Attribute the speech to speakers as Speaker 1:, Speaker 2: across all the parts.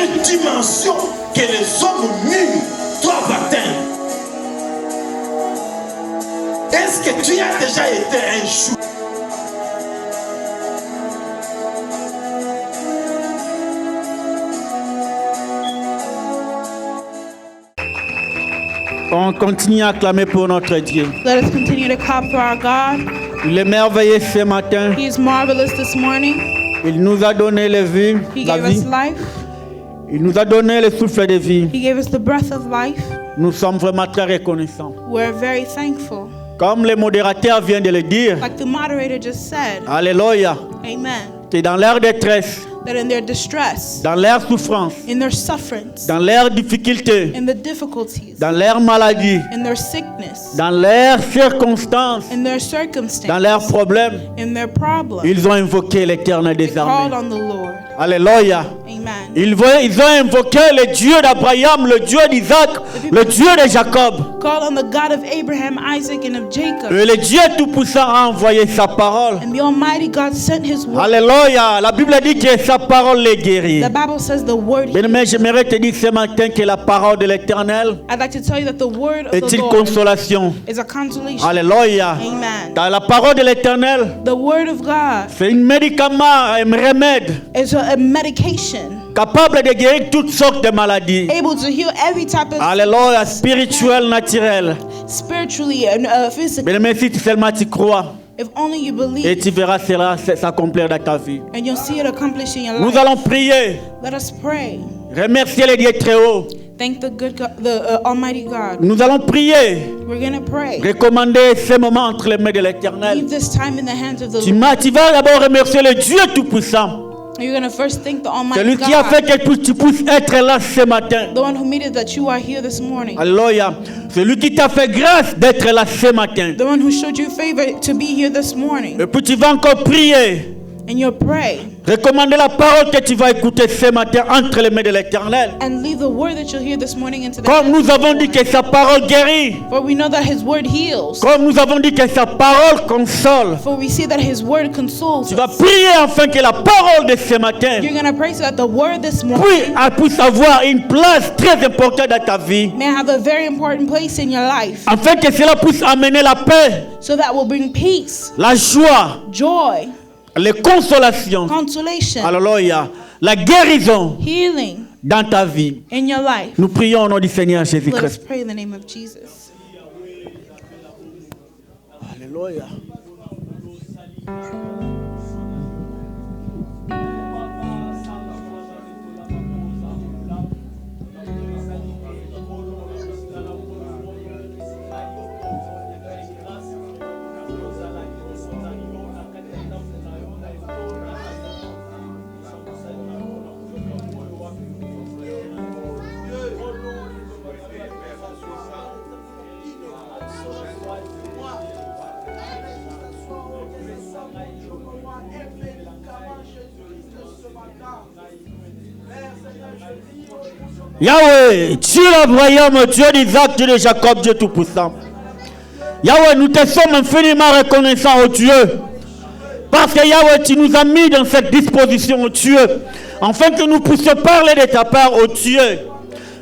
Speaker 1: une dimension que les hommes mûrs doivent atteindre. Est-ce que tu as déjà été un chou?
Speaker 2: On continue à acclamer pour notre Dieu.
Speaker 3: Let us continue to clap for our God.
Speaker 2: Il est merveilleux ce matin.
Speaker 3: He is marvelous this morning.
Speaker 2: Il nous a donné la vie.
Speaker 3: He gave us life.
Speaker 2: Il nous a donné le souffle de vie.
Speaker 3: He gave us the breath of life.
Speaker 2: Nous sommes vraiment très reconnaissants.
Speaker 3: We're very thankful.
Speaker 2: Comme le modérateur vient de le dire.
Speaker 3: Like the moderator just said.
Speaker 2: Alléluia.
Speaker 3: Amen.
Speaker 2: Que dans leur détresse,
Speaker 3: that in their distress,
Speaker 2: dans leur souffrance,
Speaker 3: in their sufferance,
Speaker 2: dans leurs difficultés,
Speaker 3: in the difficulties,
Speaker 2: dans leurs maladies,
Speaker 3: in their sickness,
Speaker 2: dans leurs circonstances,
Speaker 3: in their circumstances,
Speaker 2: dans leurs problèmes,
Speaker 3: in their problems,
Speaker 2: ils ont invoqué l'Éternel des
Speaker 3: called
Speaker 2: armées.
Speaker 3: on the Lord.
Speaker 2: Alléluia.
Speaker 3: Amen.
Speaker 2: Ils ont invoqué le Dieu d'Abraham, le Dieu d'Isaac, le Dieu de Jacob.
Speaker 3: Called on the God of Abraham, Isaac, and of Jacob.
Speaker 2: Et le Dieu Tout-Puissant a envoyé sa parole.
Speaker 3: And the Almighty God sent His word.
Speaker 2: Alléluia. La Bible dit que sa parole les guérit.
Speaker 3: The Bible says the word.
Speaker 2: Bien-aimé, j'aimerais te dire ce matin que la parole de l'Éternel
Speaker 3: I'd like to tell you that the word of
Speaker 2: est
Speaker 3: the
Speaker 2: une
Speaker 3: Lord
Speaker 2: consolation.
Speaker 3: is a consolation.
Speaker 2: Alléluia.
Speaker 3: Amen.
Speaker 2: Dans la parole de l'Éternel,
Speaker 3: The word of God
Speaker 2: c'est un médicament, un remède
Speaker 3: is a medication
Speaker 2: capable de guérir toutes sortes de maladies.
Speaker 3: able to heal every type of
Speaker 2: Alléluia, spirituel, naturel.
Speaker 3: spiritually and physically.
Speaker 2: Bien-aimé, si seulement tu crois,
Speaker 3: If only you
Speaker 2: et
Speaker 3: believe,
Speaker 2: tu verras cela s'accomplir dans ta vie.
Speaker 3: and you'll see it accomplished in your
Speaker 2: Nous
Speaker 3: life.
Speaker 2: allons prier,
Speaker 3: Let us pray.
Speaker 2: remercier le Dieu très haut.
Speaker 3: Thank the good God, the Almighty God.
Speaker 2: Nous allons prier,
Speaker 3: We're gonna pray.
Speaker 2: recommander ce moment entre les mains de l'Éternel.
Speaker 3: Leave this time in the hands of the
Speaker 2: Tu
Speaker 3: Lord.
Speaker 2: vas d'abord remercier le Dieu Tout-Puissant.
Speaker 3: You're gonna first thank the Almighty
Speaker 2: Celui qui a fait
Speaker 3: God,
Speaker 2: que tu puisses être là ce matin.
Speaker 3: the one who made it that you are here this morning,
Speaker 2: Alléluia. Celui qui t'a fait grâce d'être là ce matin.
Speaker 3: the one who showed you favor to be here this morning.
Speaker 2: Et puis tu vas encore prier.
Speaker 3: And you'll pray
Speaker 2: Recommander la parole que tu vas écouter ce matin entre les mains de l'Éternel.
Speaker 3: and leave the word that you'll hear this morning into the
Speaker 2: Comme
Speaker 3: hands
Speaker 2: nous
Speaker 3: of the
Speaker 2: avons dit
Speaker 3: Lord.
Speaker 2: que sa parole guérit.
Speaker 3: For we know that His word heals.
Speaker 2: Comme nous avons dit que sa parole console.
Speaker 3: For we see that His word consoles
Speaker 2: Tu vas
Speaker 3: us.
Speaker 2: prier afin que la parole de ce matin
Speaker 3: You're gonna pray so that the word this morning
Speaker 2: puisse avoir une place très importante dans ta vie.
Speaker 3: may have a very important place in your life,
Speaker 2: Afin que cela puisse amener la paix,
Speaker 3: so that will bring peace,
Speaker 2: la joie,
Speaker 3: joy,
Speaker 2: les consolations.
Speaker 3: consolation,
Speaker 2: Alléluia. La guérison
Speaker 3: healing
Speaker 2: dans ta vie.
Speaker 3: in your life.
Speaker 2: Nous prions au nom du Seigneur
Speaker 3: Let us
Speaker 2: Jésus-Christ.
Speaker 3: pray in the name of Jesus.
Speaker 2: Alléluia. Yahweh, Dieu d'Abraham, Dieu d'Isaac, Dieu de Jacob, Dieu Tout-Puissant. Yahweh, nous te sommes infiniment reconnaissants, oh Dieu. Parce que Yahweh, tu nous as mis dans cette disposition, oh Dieu, afin que nous puissions parler de ta part, oh Dieu.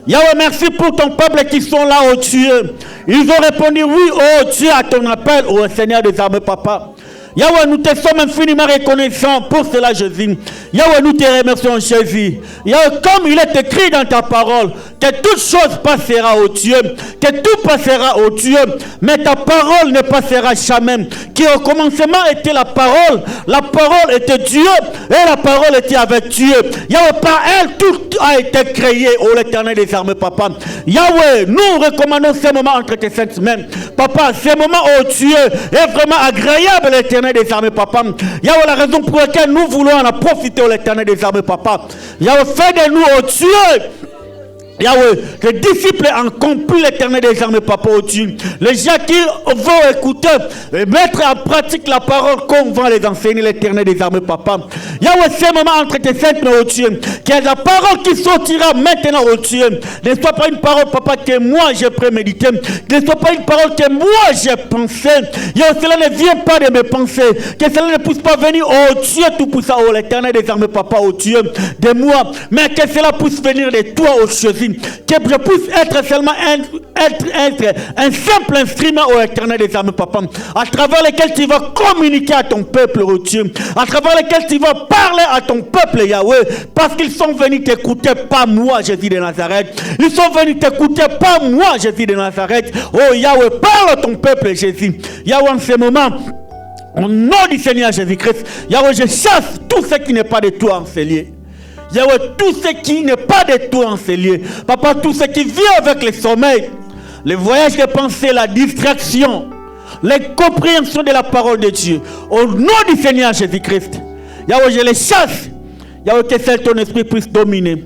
Speaker 2: Yahweh, merci pour ton peuple qui sont là, oh Dieu. Ils ont répondu oui, oh Dieu, à ton appel, oh Seigneur des armées, Papa. Yahweh, nous te sommes infiniment reconnaissants pour cela, Jésus. Yahweh, nous te remercions, Jésus. Yahweh, comme il est écrit dans ta parole, que toute chose passera, au Dieu, que tout passera, au Dieu, mais ta parole ne passera jamais. Qui au commencement était la parole était Dieu, et la parole était avec Dieu. Yahweh, par elle, tout a été créé, ô l'Éternel des armées, Papa. Yahweh, nous recommandons ce moment entre tes saintes mains. Papa, ce moment, ô Dieu, est vraiment agréable, l'Éternel des armées, Papa. Yahweh, la raison pour laquelle nous voulons en profiter, ô l'Éternel des armées, Papa. Yahweh, fais de nous, ô Dieu, Yahweh, que disciples accomplis l'Éternel des armées, Papa, au Dieu. Les gens qui vont écouter et mettre en pratique la parole qu'on va les enseigner, l'Éternel des armées, Papa. Yahweh, ce moment entre tes saintes mains, au Dieu, Que la parole qui sortira maintenant au Dieu ne soit pas une parole, papa, que moi j'ai prémédité. Ne soit pas une parole que moi j'ai pensé. Et cela ne vient pas de mes pensées. Que cela ne puisse pas venir au Dieu Tout-Puissant, au l'Éternel des armées, papa, au Dieu de moi. Mais que cela puisse venir de toi, au Jésus. Que je puisse être seulement un simple instrument au l'Éternel des armées, papa. À travers lequel tu vas communiquer à ton peuple, au Dieu. À travers lequel tu vas parler à ton peuple, Yahweh. Parce qu'ils sont venus t'écouter, pas moi, Jésus de Nazareth. Ils sont venus t'écouter, pas moi, Jésus de Nazareth. Oh Yahweh, parle à ton peuple, Jésus. Yahweh, en ce moment, au nom du Seigneur Jésus-Christ, Yahweh, je chasse tout ce qui n'est pas de toi en ces lieux. Yahweh, tout ce qui n'est pas de toi en ces lieux. Papa, tout ce qui vient avec le sommeil, le voyage de pensée, la distraction, l'incompréhension de la parole de Dieu. Au nom du Seigneur Jésus-Christ, Yahweh, je les chasse. Yahweh, que seul ton esprit puisse dominer.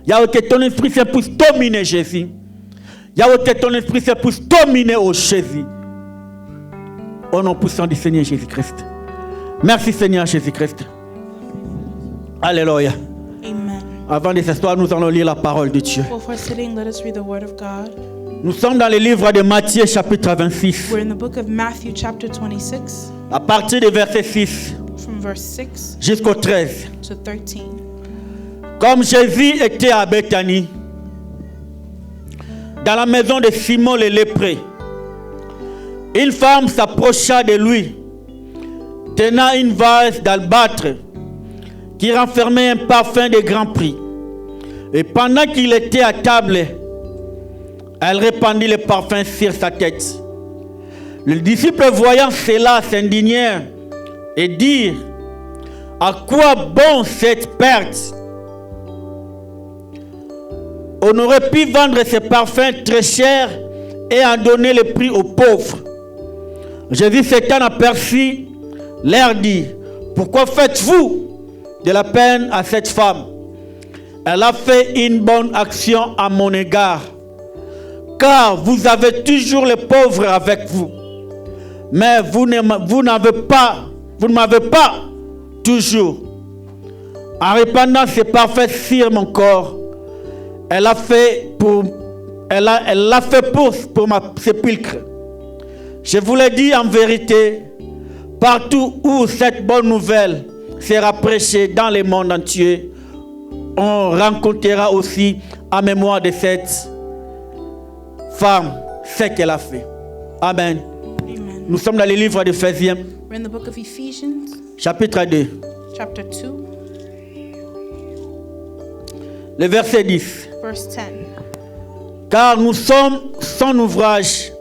Speaker 2: Yahweh, que ton esprit puisse dominer Jésus. Yahweh, que ton esprit puisse dominer au Jésus. Au nom puissant du Seigneur Jésus-Christ. Merci Seigneur Jésus-Christ. Alléluia.
Speaker 3: Amen.
Speaker 2: Avant de s'asseoir, nous allons lire la parole de Dieu.
Speaker 3: Before sitting, let us read the word of God.
Speaker 2: Nous sommes dans le livre de Matthieu chapitre 26.
Speaker 3: We're in the book of Matthew chapter 26,
Speaker 2: À partir du verset 6
Speaker 3: from verse 6
Speaker 2: jusqu'au 13.
Speaker 3: to 13.
Speaker 2: Comme Jésus était à Béthanie, dans la maison de Simon le lépreux, une femme s'approcha de lui, tenant une vase d'albâtre qui renfermait un parfum de grand prix. Et pendant qu'il était à table, elle répandit le parfum sur sa tête. Les disciples, voyant cela, s'indignèrent et dirent: à quoi bon cette perte? On aurait pu vendre ce parfum très cher et en donner le prix aux pauvres. Jésus s'étant aperçu, leur dit: pourquoi faites-vous de la peine à cette femme? Elle a fait une bonne action à mon égard. Car vous avez toujours les pauvres avec vous. Mais vous ne m'avez pas toujours. En répandant ce parfum sur mon corps, elle l'a fait pour ma sépulcre. Je vous l'ai dit en vérité, partout où cette bonne nouvelle sera prêchée dans le monde entier, on rencontrera aussi en mémoire de cette femme ce qu'elle a fait. Amen.
Speaker 3: Amen.
Speaker 2: Nous sommes dans le livre d'Éphésiens,
Speaker 3: We're in the book of Ephesians
Speaker 2: chapitre 2,
Speaker 3: chapter 2,
Speaker 2: le verset 10.
Speaker 3: verse 10.
Speaker 2: Car nous sommes son ouvrage,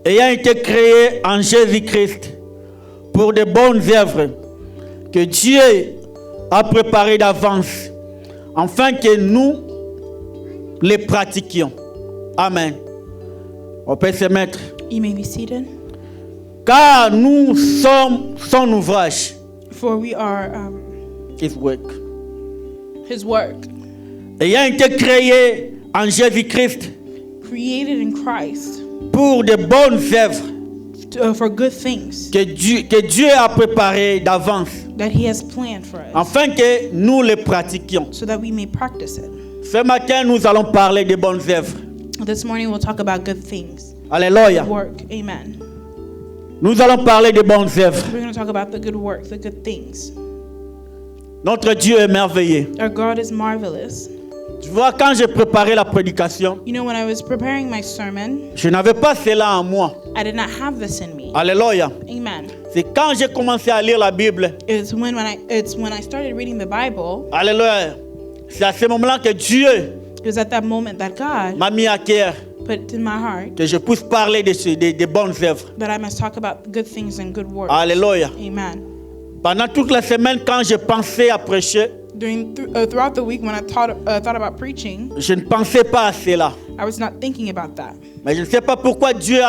Speaker 2: ayant été créés en Jésus-Christ pour de bonnes œuvres que Dieu a préparées d'avance, afin que nous les pratiquions. Amen. On peut se mettre.
Speaker 3: You may be seated.
Speaker 2: Car nous sommes son ouvrage.
Speaker 3: For we are
Speaker 2: His work.
Speaker 3: his work,
Speaker 2: Ayant été créés en Jésus-Christ
Speaker 3: created in Christ
Speaker 2: pour de bonnes œuvres
Speaker 3: for good things
Speaker 2: que Dieu a préparées d'avance,
Speaker 3: that he has planned for us,
Speaker 2: afin que nous les pratiquions.
Speaker 3: so that we may practice it.
Speaker 2: Ce matin, nous allons parler de bonnes œuvres.
Speaker 3: This morning we'll talk about good things.
Speaker 2: Alléluia.
Speaker 3: Work. Amen.
Speaker 2: Nous allons parler de bonnes œuvres.
Speaker 3: We're going to talk about the good work, the good things.
Speaker 2: Notre Dieu est merveilleux.
Speaker 3: Our God is marvelous.
Speaker 2: Tu vois, quand j'ai préparé la prédication,
Speaker 3: You know, when I was preparing my sermon,
Speaker 2: je n'avais pas cela en moi.
Speaker 3: I did not have this in me.
Speaker 2: Alléluia.
Speaker 3: Amen.
Speaker 2: C'est quand j'ai commencé à lire la Bible.
Speaker 3: It's when I started reading the Bible,
Speaker 2: Alléluia. C'est à ce moment-là que Dieu
Speaker 3: it was at that moment that God
Speaker 2: m'a mis à cœur
Speaker 3: put it in my heart
Speaker 2: que je puisse parler de bonnes œuvres.
Speaker 3: that I must talk about good things and good works.
Speaker 2: Alléluia.
Speaker 3: Amen.
Speaker 2: Pendant toute la semaine, quand je pensais à prêcher,
Speaker 3: Throughout the week when I thought about preaching,
Speaker 2: je ne pensais pas à cela.
Speaker 3: I was not thinking about that.
Speaker 2: Mais je ne sais pas pourquoi Dieu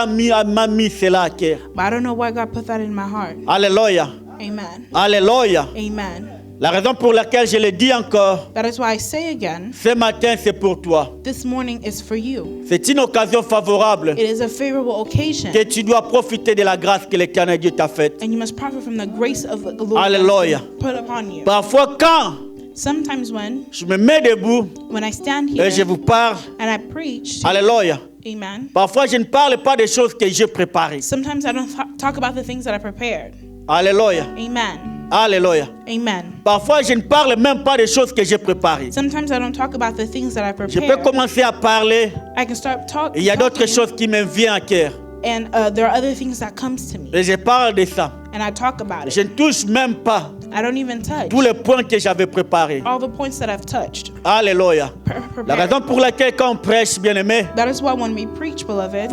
Speaker 2: m'a mis cela à cœur.
Speaker 3: But I don't know why God put that in my heart.
Speaker 2: Alléluia.
Speaker 3: Amen.
Speaker 2: Alléluia.
Speaker 3: Amen.
Speaker 2: La raison pour laquelle je le dis encore,
Speaker 3: That is why I say again,
Speaker 2: ce matin, c'est pour toi.
Speaker 3: this morning is for you.
Speaker 2: C'est une occasion favorable
Speaker 3: It is a favorable occasion,
Speaker 2: que tu dois profiter de la grâce que l'Éternel Dieu t'a faite.
Speaker 3: and you must profit from the grace of the Lord
Speaker 2: Alléluia.
Speaker 3: put upon you.
Speaker 2: Parfois, quand
Speaker 3: Sometimes
Speaker 2: je me mets debout
Speaker 3: when I stand
Speaker 2: et je
Speaker 3: here
Speaker 2: vous parle.
Speaker 3: and I preach,
Speaker 2: Alléluia.
Speaker 3: amen.
Speaker 2: Parfois, je ne parle pas des choses que j'ai préparées.
Speaker 3: Sometimes I don't talk about the things that I prepared.
Speaker 2: Alléluia.
Speaker 3: Amen.
Speaker 2: Alléluia.
Speaker 3: Amen.
Speaker 2: Parfois, je ne parle même pas des choses que j'ai préparées.
Speaker 3: Sometimes I don't talk about the things that I
Speaker 2: Je peux
Speaker 3: prepared.
Speaker 2: commencer à parler
Speaker 3: I can start
Speaker 2: et il y a d'autres
Speaker 3: talking,
Speaker 2: choses qui me viennent à cœur.
Speaker 3: and there are other things that comes to me,
Speaker 2: Et je parle de ça.
Speaker 3: and I talk about
Speaker 2: Je
Speaker 3: it.
Speaker 2: ne touche même pas
Speaker 3: I don't even touch
Speaker 2: tous les points que j'avais préparés.
Speaker 3: all the points that I've touched.
Speaker 2: Alléluia. La
Speaker 3: Prepared.
Speaker 2: raison pour laquelle quand on prêche, bien aimé,
Speaker 3: That is why when we preach, beloved,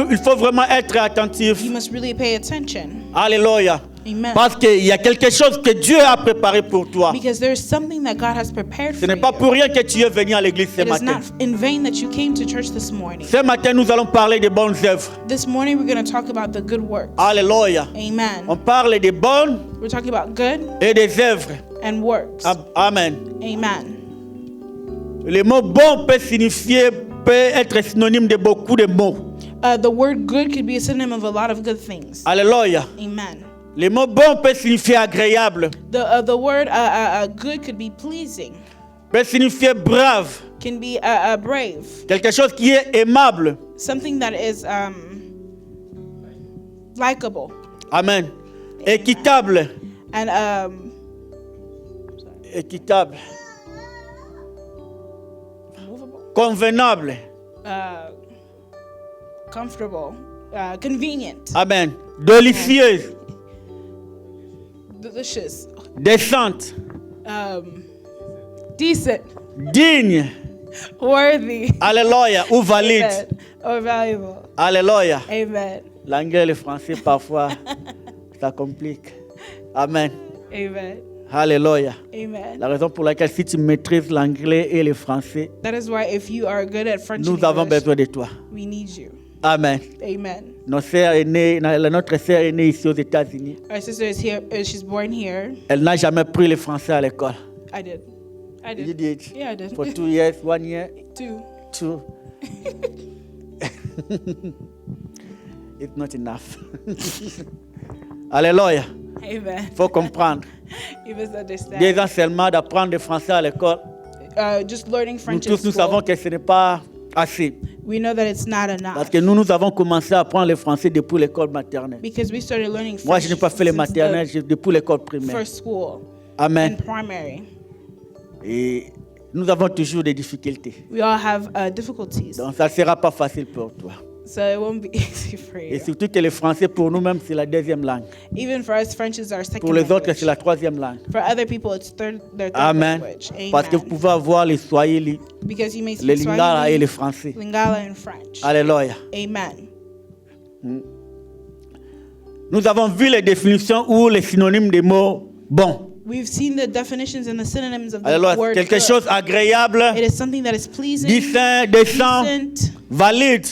Speaker 2: il faut vraiment être attentif.
Speaker 3: you must really pay attention.
Speaker 2: Alléluia.
Speaker 3: Amen.
Speaker 2: Parce qu'il y a quelque chose que Dieu a préparé pour toi.
Speaker 3: Because there is something that God has prepared
Speaker 2: Ce
Speaker 3: for
Speaker 2: n'est pas
Speaker 3: you.
Speaker 2: pour rien que tu es venu à l'église ce
Speaker 3: It is
Speaker 2: matin.
Speaker 3: not in vain that you came to church this morning.
Speaker 2: Ce matin, nous allons parler des bonnes œuvres.
Speaker 3: This morning we're going to talk about the good works.
Speaker 2: Alléluia.
Speaker 3: Amen.
Speaker 2: On parle des bonnes
Speaker 3: We're talking about good
Speaker 2: et des œuvres.
Speaker 3: and works.
Speaker 2: Amen.
Speaker 3: Amen.
Speaker 2: Le mot bon peut être synonyme de beaucoup de mots.
Speaker 3: The word good could be a synonym of a lot of good things.
Speaker 2: Alléluia.
Speaker 3: Amen.
Speaker 2: Le mot bon peut signifier agréable,
Speaker 3: The word good could be pleasing,
Speaker 2: peut signifier brave,
Speaker 3: can be brave,
Speaker 2: quelque chose qui est aimable.
Speaker 3: something that is likable,
Speaker 2: Amen. Équitable.
Speaker 3: and
Speaker 2: Équitable.
Speaker 3: movable,
Speaker 2: Convenable.
Speaker 3: comfortable, convenient,
Speaker 2: Amen. Délicieuse.
Speaker 3: delicious,
Speaker 2: Décente.
Speaker 3: decent,
Speaker 2: Digne.
Speaker 3: worthy,
Speaker 2: Alléluia. Ou valide.
Speaker 3: amen, or valuable.
Speaker 2: Alléluia.
Speaker 3: Amen.
Speaker 2: L'anglais et le français, parfois, ça complique. Amen.
Speaker 3: Amen.
Speaker 2: Alléluia.
Speaker 3: Amen.
Speaker 2: La raison pour laquelle si tu maîtrises l'anglais et le français,
Speaker 3: That is why if you are good at French
Speaker 2: nous
Speaker 3: and
Speaker 2: avons
Speaker 3: English,
Speaker 2: besoin de toi.
Speaker 3: we need you.
Speaker 2: Amen.
Speaker 3: Amen.
Speaker 2: Notre sœur est née ici aux États-Unis.
Speaker 3: Our sister is here. She's born here.
Speaker 2: Elle n'a jamais pris le français à l'école.
Speaker 3: I did. I
Speaker 2: You
Speaker 3: did.
Speaker 2: did.
Speaker 3: Yeah, I did.
Speaker 2: For 2 years, 1 year,
Speaker 3: Two.
Speaker 2: 2. It's not enough. Alléluia.
Speaker 3: Amen.
Speaker 2: Il faut comprendre.
Speaker 3: You must understand.
Speaker 2: 2 ans seulement d'apprendre le français à l'école.
Speaker 3: Just learning
Speaker 2: Nous
Speaker 3: French in
Speaker 2: tous, nous savons
Speaker 3: school.
Speaker 2: que ce n'est pas assez.
Speaker 3: We know that it's not
Speaker 2: Parce
Speaker 3: enough
Speaker 2: que nous avons commencé à apprendre le français depuis l'école maternelle.
Speaker 3: because we started learning
Speaker 2: Moi,
Speaker 3: French
Speaker 2: je n'ai pas fait le
Speaker 3: since
Speaker 2: maternel,
Speaker 3: the
Speaker 2: j'ai depuis l'école primaire.
Speaker 3: first school
Speaker 2: Amen.
Speaker 3: and primary.
Speaker 2: Et nous avons toujours des difficultés.
Speaker 3: We all have difficulties,
Speaker 2: Donc, ça ne sera pas facile pour toi.
Speaker 3: so it won't be easy for
Speaker 2: Et
Speaker 3: you.
Speaker 2: surtout que le français, pour nous-mêmes, c'est la deuxième langue.
Speaker 3: Even for us, French is our second
Speaker 2: Pour les autres,
Speaker 3: language.
Speaker 2: c'est la troisième langue.
Speaker 3: For other people, it's their third
Speaker 2: Amen.
Speaker 3: language.
Speaker 2: Parce que vous
Speaker 3: Amen.
Speaker 2: pouvez avoir les Swahili,
Speaker 3: Because you may
Speaker 2: le
Speaker 3: speak
Speaker 2: Lingala et
Speaker 3: Swahili,
Speaker 2: le français.
Speaker 3: Lingala, and French.
Speaker 2: Alléluia.
Speaker 3: Amen.
Speaker 2: Nous avons vu les définitions ou les synonymes des mots bon.
Speaker 3: We've seen the definitions and the synonyms of the
Speaker 2: Alléluia.
Speaker 3: word
Speaker 2: Quelque
Speaker 3: good.
Speaker 2: chose agréable,
Speaker 3: It is something that is pleasing,
Speaker 2: décent, décent,
Speaker 3: decent,
Speaker 2: valide.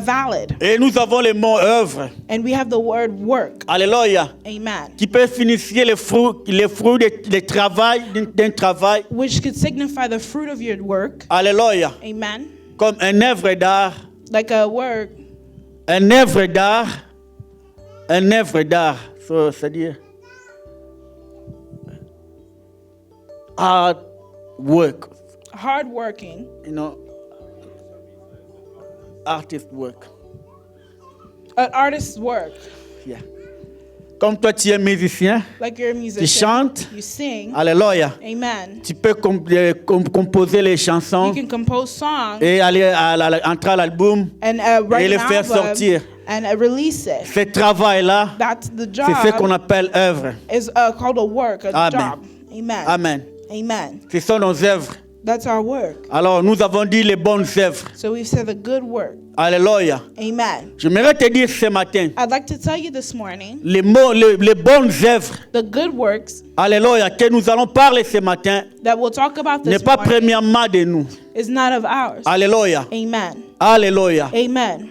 Speaker 3: valid.
Speaker 2: Et nous avons le mot œuvre.
Speaker 3: And we have the word work.
Speaker 2: Alléluia.
Speaker 3: Amen.
Speaker 2: Qui peut signifier le fruit de travail, d'un travail.
Speaker 3: Which could signify the fruit of your work.
Speaker 2: Alléluia.
Speaker 3: Amen.
Speaker 2: Comme une œuvre d'art.
Speaker 3: Like a work.
Speaker 2: Une œuvre d'art. Une œuvre d'art. C'est-à-dire hard work.
Speaker 3: Hard working.
Speaker 2: You know, artist work.
Speaker 3: An artist's work.
Speaker 2: Yeah. Comme toi, tu es musicien,
Speaker 3: Like you're a
Speaker 2: tu
Speaker 3: musician.
Speaker 2: chantes.
Speaker 3: You sing.
Speaker 2: Alléluia.
Speaker 3: Amen.
Speaker 2: Tu peux composer les chansons
Speaker 3: You can compose songs
Speaker 2: et aller entrer à l'album.
Speaker 3: and
Speaker 2: et
Speaker 3: write
Speaker 2: le
Speaker 3: an
Speaker 2: faire
Speaker 3: album
Speaker 2: sortir.
Speaker 3: and release it.
Speaker 2: Ce travail-là,
Speaker 3: That's the
Speaker 2: c'est ce qu'on
Speaker 3: job.
Speaker 2: appelle œuvre.
Speaker 3: Is called a work, a
Speaker 2: Amen.
Speaker 3: job. Amen.
Speaker 2: Amen.
Speaker 3: Amen.
Speaker 2: Ce sont nos œuvres.
Speaker 3: That's our work.
Speaker 2: Alors, nous avons dit les bonnes œuvres.
Speaker 3: So we've said the good work.
Speaker 2: Alléluia.
Speaker 3: Amen.
Speaker 2: J'aimerais te dire ce matin,
Speaker 3: I'd like to tell you this morning
Speaker 2: les bonnes œuvres,
Speaker 3: the good works
Speaker 2: alléluia, que nous allons parler ce matin,
Speaker 3: that we'll talk about
Speaker 2: n'est
Speaker 3: this
Speaker 2: pas
Speaker 3: morning
Speaker 2: premièrement de nous.
Speaker 3: is not of ours.
Speaker 2: Alléluia.
Speaker 3: Amen.
Speaker 2: Alléluia.
Speaker 3: Amen.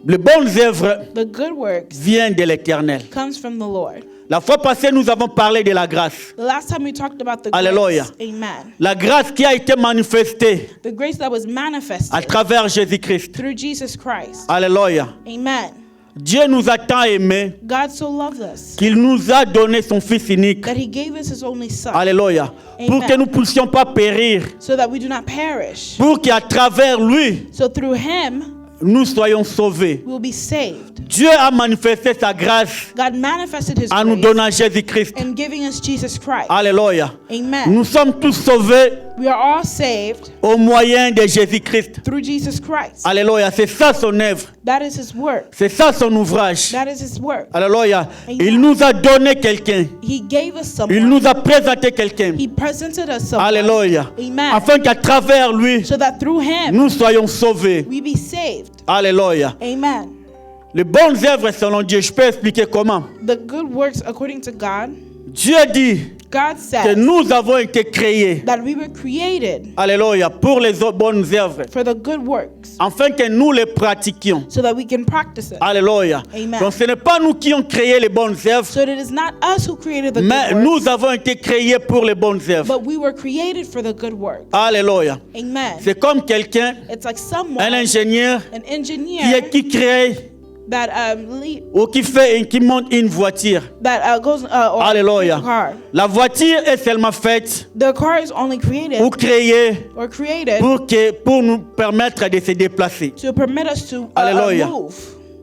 Speaker 2: Les bonnes œuvres
Speaker 3: The good works
Speaker 2: viennent de l'Éternel.
Speaker 3: comes from the Lord.
Speaker 2: La fois passée, nous avons parlé de la grâce.
Speaker 3: The last time we talked about the
Speaker 2: Alléluia.
Speaker 3: grace. Amen.
Speaker 2: La grâce qui a été manifestée
Speaker 3: The grace that was
Speaker 2: à
Speaker 3: manifested
Speaker 2: travers Jésus-Christ.
Speaker 3: through Jesus Christ.
Speaker 2: Alléluia.
Speaker 3: Amen.
Speaker 2: Dieu nous a tant aimés
Speaker 3: God so loved us
Speaker 2: qu'il nous a donné son Fils unique.
Speaker 3: that he gave us his only son,
Speaker 2: Alléluia. Pour
Speaker 3: Amen.
Speaker 2: que nous ne puissions pas périr.
Speaker 3: so that we do not perish.
Speaker 2: Pour qu'à travers lui,
Speaker 3: So through him,
Speaker 2: nous soyons sauvés.
Speaker 3: we will be saved.
Speaker 2: Dieu a manifesté sa grâce
Speaker 3: God manifested his
Speaker 2: en nous
Speaker 3: grace
Speaker 2: donnant Jésus-Christ.
Speaker 3: in giving us Jesus Christ.
Speaker 2: Alléluia.
Speaker 3: Amen.
Speaker 2: Nous sommes tous sauvés
Speaker 3: We are all saved
Speaker 2: au moyen de Jésus-Christ.
Speaker 3: through Jesus Christ.
Speaker 2: Alléluia. C'est ça son œuvre.
Speaker 3: That is his work.
Speaker 2: C'est ça son ouvrage.
Speaker 3: That is his work.
Speaker 2: Alléluia.
Speaker 3: Amen.
Speaker 2: Il nous a donné quelqu'un.
Speaker 3: He gave us
Speaker 2: Il
Speaker 3: someone.
Speaker 2: nous a présenté quelqu'un.
Speaker 3: He presented us someone.
Speaker 2: Alléluia.
Speaker 3: Amen.
Speaker 2: Afin qu'à travers lui,
Speaker 3: So that through him,
Speaker 2: nous soyons sauvés.
Speaker 3: we be saved.
Speaker 2: Alléluia.
Speaker 3: Amen.
Speaker 2: Les bonnes œuvres selon Dieu, je peux expliquer comment.
Speaker 3: The good works according to God,
Speaker 2: Dieu dit
Speaker 3: God
Speaker 2: que
Speaker 3: says
Speaker 2: nous avons été créés.
Speaker 3: that we were created
Speaker 2: Alléluia. Pour les bonnes œuvres.
Speaker 3: for the good works
Speaker 2: Afin que nous les pratiquions.
Speaker 3: so that we can practice it.
Speaker 2: Alléluia.
Speaker 3: Amen.
Speaker 2: Donc ce n'est pas nous qui avons créé les bonnes œuvres,
Speaker 3: So it is not us who created the
Speaker 2: mais
Speaker 3: good works,
Speaker 2: nous avons été créés pour les bonnes œuvres.
Speaker 3: but we were created for the good works.
Speaker 2: Alléluia.
Speaker 3: Amen.
Speaker 2: C'est comme quelqu'un,
Speaker 3: It's like
Speaker 2: un
Speaker 3: someone,
Speaker 2: ingénieur
Speaker 3: an engineer
Speaker 2: qui crée
Speaker 3: that
Speaker 2: ou qui monte une voiture.
Speaker 3: goes or
Speaker 2: Alléluia.
Speaker 3: a car.
Speaker 2: La voiture est seulement faite
Speaker 3: The car is only created
Speaker 2: ou créée
Speaker 3: or created
Speaker 2: pour nous permettre de se déplacer.
Speaker 3: to permit us to
Speaker 2: Alléluia.
Speaker 3: move.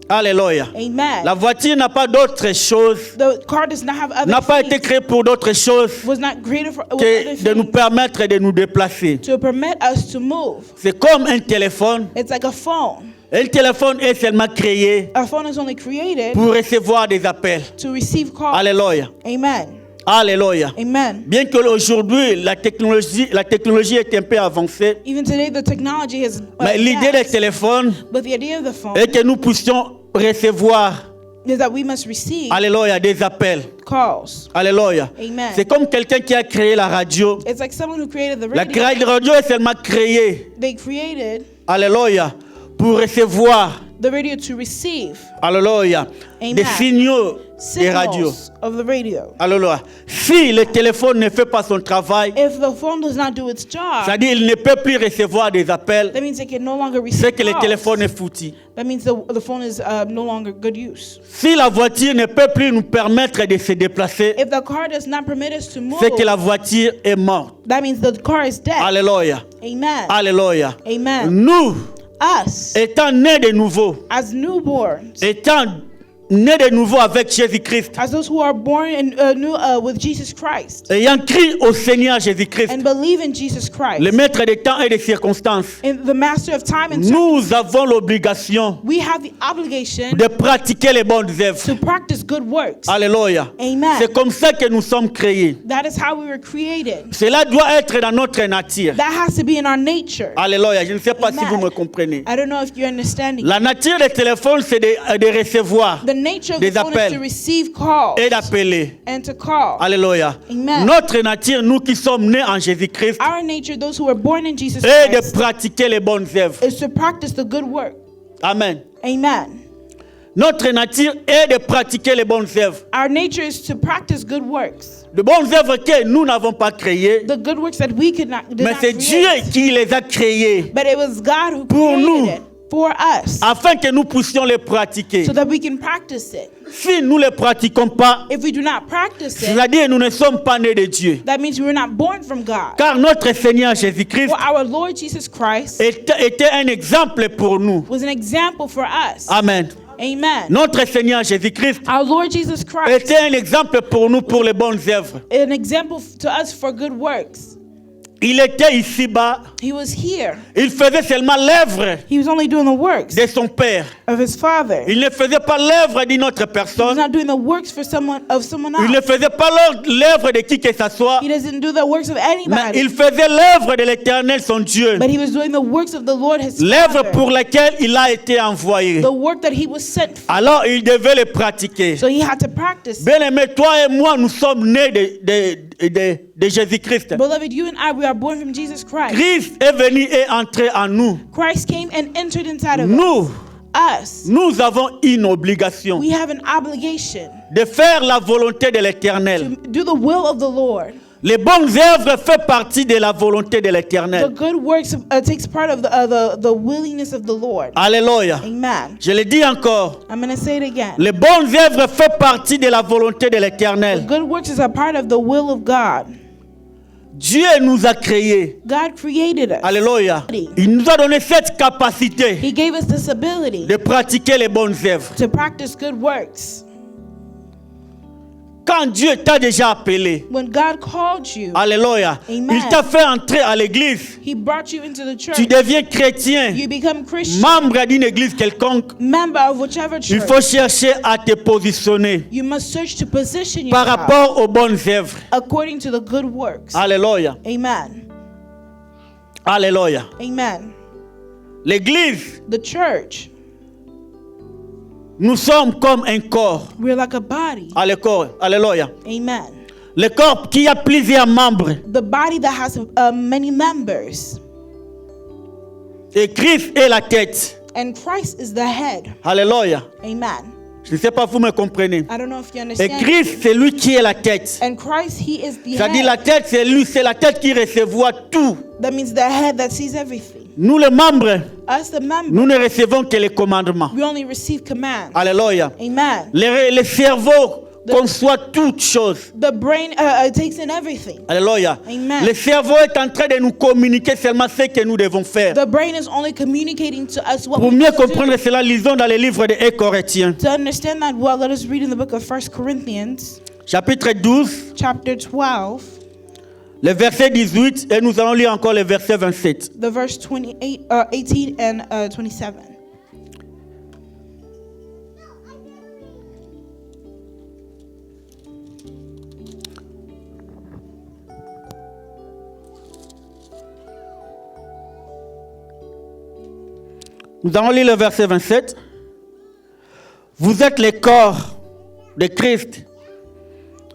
Speaker 2: Alléluia.
Speaker 3: Amen.
Speaker 2: La voiture n'a pas d'autre chose,
Speaker 3: The car does not have other
Speaker 2: n'a pas été
Speaker 3: things,
Speaker 2: créée pour d'autre chose
Speaker 3: was not created for with
Speaker 2: que
Speaker 3: other
Speaker 2: de nous
Speaker 3: things
Speaker 2: permettre de nous déplacer.
Speaker 3: to permit us to move.
Speaker 2: C'est comme un téléphone.
Speaker 3: It's like a phone.
Speaker 2: Un téléphone est seulement créé
Speaker 3: A phone is only created
Speaker 2: pour recevoir des appels.
Speaker 3: to receive calls.
Speaker 2: Alléluia.
Speaker 3: Amen.
Speaker 2: Alléluia.
Speaker 3: Amen.
Speaker 2: Bien qu'aujourd'hui, la technologie est un peu avancée,
Speaker 3: Even today, the technology has
Speaker 2: mais l'idée des
Speaker 3: advanced,
Speaker 2: téléphones
Speaker 3: but the idea of the phone
Speaker 2: est que nous puissions recevoir,
Speaker 3: is that we must receive
Speaker 2: alléluia, des appels.
Speaker 3: calls.
Speaker 2: Alléluia.
Speaker 3: Amen.
Speaker 2: C'est comme quelqu'un qui a créé la radio.
Speaker 3: It's like someone who created the
Speaker 2: La
Speaker 3: radio.
Speaker 2: radio est seulement créée,
Speaker 3: They created
Speaker 2: alléluia, pour recevoir,
Speaker 3: the radio to receive
Speaker 2: alléluia,
Speaker 3: Amen.
Speaker 2: des signaux des radios.
Speaker 3: signals of the radio.
Speaker 2: Alléluia. Si le téléphone ne fait pas son travail,
Speaker 3: If the phone does not do its job,
Speaker 2: c'est-à-dire il ne peut plus recevoir des appels,
Speaker 3: that means it can no longer receive
Speaker 2: c'est que le
Speaker 3: calls.
Speaker 2: téléphone est foutu.
Speaker 3: That means the phone is no longer good use.
Speaker 2: Si la voiture ne peut plus nous permettre de se déplacer,
Speaker 3: If the car does not permit us to move,
Speaker 2: c'est que la voiture est morte.
Speaker 3: that means the car is dead.
Speaker 2: Alléluia.
Speaker 3: Amen.
Speaker 2: Alléluia.
Speaker 3: Amen.
Speaker 2: Nous,
Speaker 3: Us,
Speaker 2: étant nés de nouveau,
Speaker 3: as newborns,
Speaker 2: étant nés de nouveau avec Jésus-Christ,
Speaker 3: as those who are born in, new with Jesus Christ,
Speaker 2: ayant crié au Seigneur Jésus-Christ,
Speaker 3: and believe in Jesus Christ,
Speaker 2: le maître des temps et des circonstances,
Speaker 3: in the master of time and
Speaker 2: nous avons l'obligation
Speaker 3: we have the obligation
Speaker 2: de pratiquer les bonnes œuvres.
Speaker 3: to practice good works.
Speaker 2: Alléluia.
Speaker 3: Amen.
Speaker 2: C'est comme ça que nous sommes créés.
Speaker 3: That is how we were created.
Speaker 2: Cela doit être dans notre nature.
Speaker 3: That has to be in our nature.
Speaker 2: Alléluia. Je ne sais pas si
Speaker 3: Amen.
Speaker 2: vous me comprenez.
Speaker 3: I don't know if you're understanding.
Speaker 2: La nature des téléphones, c'est de recevoir
Speaker 3: The nature of
Speaker 2: des
Speaker 3: the phone is
Speaker 2: appels
Speaker 3: to receive calls
Speaker 2: et d'appeler.
Speaker 3: and to call.
Speaker 2: Alléluia.
Speaker 3: Amen.
Speaker 2: Notre nature, nous qui sommes nés en Jésus-Christ,
Speaker 3: Our nature, those who were born in Jesus
Speaker 2: est de
Speaker 3: Christ,
Speaker 2: pratiquer les bonnes œuvres.
Speaker 3: is to practice the good work.
Speaker 2: Amen.
Speaker 3: Amen.
Speaker 2: Notre nature est de pratiquer les bonnes œuvres.
Speaker 3: Our nature is to practice good works.
Speaker 2: De bonnes œuvres que nous n'avons pas créées,
Speaker 3: The good works that we could not, did
Speaker 2: mais
Speaker 3: not
Speaker 2: c'est Dieu
Speaker 3: create.
Speaker 2: qui les a créées
Speaker 3: But it was God who
Speaker 2: Pour
Speaker 3: created
Speaker 2: nous.
Speaker 3: it for us
Speaker 2: afin que nous puissions les pratiquer.
Speaker 3: so that we can practice it.
Speaker 2: Si nous ne les pratiquons pas,
Speaker 3: If we do not practice it,
Speaker 2: c'est-à-dire nous ne sommes pas nés de Dieu.
Speaker 3: that means we were not born from God.
Speaker 2: Car notre Seigneur Jésus-Christ
Speaker 3: For our Lord Jesus Christ
Speaker 2: était un exemple pour nous.
Speaker 3: was an example for us.
Speaker 2: Amen.
Speaker 3: Amen.
Speaker 2: Notre Seigneur Jésus-Christ
Speaker 3: Our Lord Jesus Christ,
Speaker 2: était un exemple pour nous pour les bonnes œuvres.
Speaker 3: an example to us for good works.
Speaker 2: Il était ici-bas,
Speaker 3: He was here.
Speaker 2: il faisait seulement l'œuvre
Speaker 3: He was only doing the works
Speaker 2: de son Père.
Speaker 3: of his Father.
Speaker 2: Il ne faisait pas l'œuvre d'une autre
Speaker 3: He was
Speaker 2: personne.
Speaker 3: not doing the works for someone
Speaker 2: Il ne
Speaker 3: else.
Speaker 2: faisait pas l'œuvre de qui que ce soit.
Speaker 3: He doesn't do the works of
Speaker 2: Mais
Speaker 3: anybody.
Speaker 2: il faisait l'œuvre de l'Éternel, son Dieu.
Speaker 3: But he was doing the works of the Lord his
Speaker 2: L'œuvre
Speaker 3: Father.
Speaker 2: pour laquelle il a été envoyé.
Speaker 3: The work that he was sent for.
Speaker 2: Alors il devait le pratiquer.
Speaker 3: So he had to practice.
Speaker 2: Bien-aimé, toi et moi, nous sommes nés de Jésus-Christ.
Speaker 3: Beloved, you and I, we are born from Jesus Christ.
Speaker 2: Christ est venu et entré en nous.
Speaker 3: Christ came and entered inside of
Speaker 2: Nous,
Speaker 3: us.
Speaker 2: nous avons une obligation
Speaker 3: We have an obligation
Speaker 2: de faire la volonté de l'Éternel.
Speaker 3: to do the will of the Lord.
Speaker 2: Les bonnes œuvres font partie de la volonté de
Speaker 3: The
Speaker 2: l'Éternel.
Speaker 3: good works takes part of the willingness of the Lord.
Speaker 2: Alléluia.
Speaker 3: Amen.
Speaker 2: Je le dis encore.
Speaker 3: I'm going to say it again.
Speaker 2: Les bonnes œuvres font partie de la volonté de
Speaker 3: The
Speaker 2: l'Éternel.
Speaker 3: good works is a part of the will of God.
Speaker 2: Dieu nous a créés.
Speaker 3: God created us.
Speaker 2: Alléluia. Il nous a donné cette capacité
Speaker 3: He gave us this ability
Speaker 2: de pratiquer les bonnes œuvres.
Speaker 3: to practice good works.
Speaker 2: Quand Dieu t'a déjà appelé,
Speaker 3: When God called you,
Speaker 2: alléluia,
Speaker 3: Amen.
Speaker 2: il t'a fait entrer à l'église.
Speaker 3: He brought you into the church.
Speaker 2: Tu deviens chrétien,
Speaker 3: You become Christian,
Speaker 2: membre d'une église quelconque.
Speaker 3: member of whichever
Speaker 2: Il
Speaker 3: church.
Speaker 2: faut chercher à te positionner
Speaker 3: You must search to position
Speaker 2: par
Speaker 3: yourself
Speaker 2: rapport aux bonnes œuvres.
Speaker 3: according to the good works.
Speaker 2: Alléluia.
Speaker 3: Amen.
Speaker 2: Alléluia.
Speaker 3: Amen.
Speaker 2: L'église,
Speaker 3: The church,
Speaker 2: nous sommes comme un corps.
Speaker 3: we're like a body.
Speaker 2: Alléluia.
Speaker 3: Amen.
Speaker 2: Le corps qui a plusieurs membres.
Speaker 3: The body that has many members.
Speaker 2: Et Christ est la tête.
Speaker 3: And Christ is the head.
Speaker 2: Alléluia.
Speaker 3: Amen.
Speaker 2: Je ne sais pas, vous me comprenez.
Speaker 3: I don't know if you
Speaker 2: Et
Speaker 3: understand.
Speaker 2: Christ, c'est lui qui est la tête.
Speaker 3: And Christ, he is the
Speaker 2: C'est-à-dire la
Speaker 3: head.
Speaker 2: tête, c'est lui, c'est la tête qui recevra tout.
Speaker 3: That means the head that sees everything.
Speaker 2: Nous les membres,
Speaker 3: Us, the members,
Speaker 2: nous ne recevons que les commandements.
Speaker 3: we only receive commands.
Speaker 2: Alléluia.
Speaker 3: Amen.
Speaker 2: Le cerveau conçoit toutes choses.
Speaker 3: The brain takes in everything.
Speaker 2: Alléluia.
Speaker 3: Amen.
Speaker 2: Le cerveau est en train de nous communiquer seulement ce que nous devons faire.
Speaker 3: The brain is only communicating to us what
Speaker 2: Pour
Speaker 3: we
Speaker 2: mieux
Speaker 3: need to do.
Speaker 2: comprendre cela, lisons dans le livre de 1 Corinthiens,
Speaker 3: To understand that well, let us read in the book of 1 Corinthians,
Speaker 2: chapitre 12,
Speaker 3: chapter 12,
Speaker 2: le verset 18, et nous allons lire encore le verset 27.
Speaker 3: the verse 28, 18 and 27.
Speaker 2: Nous allons lire le verset 27. Vous êtes le corps de Christ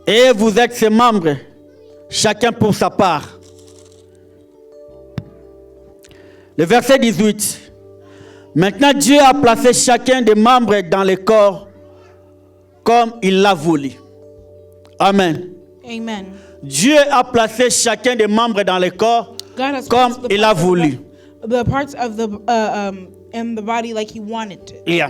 Speaker 2: et vous êtes ses membres, chacun pour sa part. Le verset 18. Maintenant, Dieu a placé chacun des membres dans le corps comme il l'a voulu. Amen.
Speaker 3: Amen.
Speaker 2: Dieu a placé chacun des membres dans le corps
Speaker 3: God has
Speaker 2: comme
Speaker 3: placed
Speaker 2: il a voulu.
Speaker 3: the parts of the in the body like He wanted to.
Speaker 2: Yeah.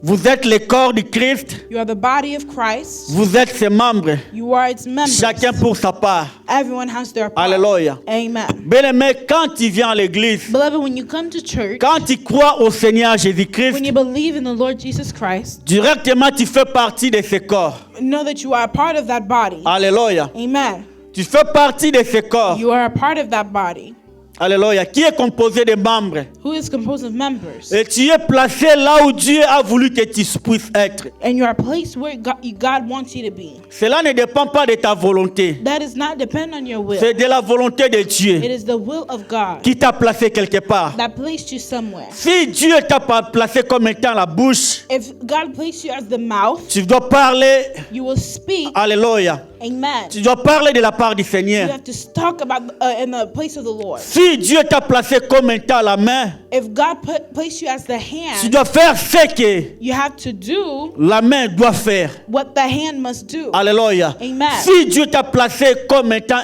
Speaker 2: Vous êtes le corps du Christ,
Speaker 3: You are the body of Christ.
Speaker 2: vous êtes ses membres,
Speaker 3: You are its members.
Speaker 2: chacun pour sa part.
Speaker 3: Everyone has their part.
Speaker 2: Alléluia.
Speaker 3: Amen.
Speaker 2: Bien-aimé, quand tu viens à l'église,
Speaker 3: Beloved, when you come to church,
Speaker 2: quand tu crois au Seigneur Jésus-Christ,
Speaker 3: when you believe in the Lord Jesus Christ,
Speaker 2: directement tu fais partie de ce corps.
Speaker 3: know that you are a part of that body.
Speaker 2: Alléluia.
Speaker 3: Amen.
Speaker 2: Tu fais partie de ce corps.
Speaker 3: You are a part of that body.
Speaker 2: Alléluia. Qui est composé de membres.
Speaker 3: Who is composed of members.
Speaker 2: Et tu es placé là où Dieu a voulu que tu puisses être.
Speaker 3: And you are placed where God wants you to be.
Speaker 2: Cela ne dépend pas de ta volonté.
Speaker 3: That does not depend on your will.
Speaker 2: C'est de la volonté de Dieu
Speaker 3: It is the will of God
Speaker 2: qui t'a placé quelque part.
Speaker 3: that placed you somewhere.
Speaker 2: Si Dieu t'a pas placé comme étant la bouche,
Speaker 3: If God placed you as the mouth,
Speaker 2: tu dois parler.
Speaker 3: you will speak.
Speaker 2: Alléluia.
Speaker 3: Amen.
Speaker 2: Tu dois parler de la part du
Speaker 3: You
Speaker 2: Seigneur.
Speaker 3: have to talk about in the place of the Lord.
Speaker 2: Si Dieu t'a placé comme étant la main,
Speaker 3: If God placed you as the
Speaker 2: tu
Speaker 3: hand,
Speaker 2: dois faire ce que
Speaker 3: you have to do
Speaker 2: la main doit faire.
Speaker 3: what the hand must do.
Speaker 2: Alléluia.
Speaker 3: Amen.
Speaker 2: Si Dieu t'a placé comme étant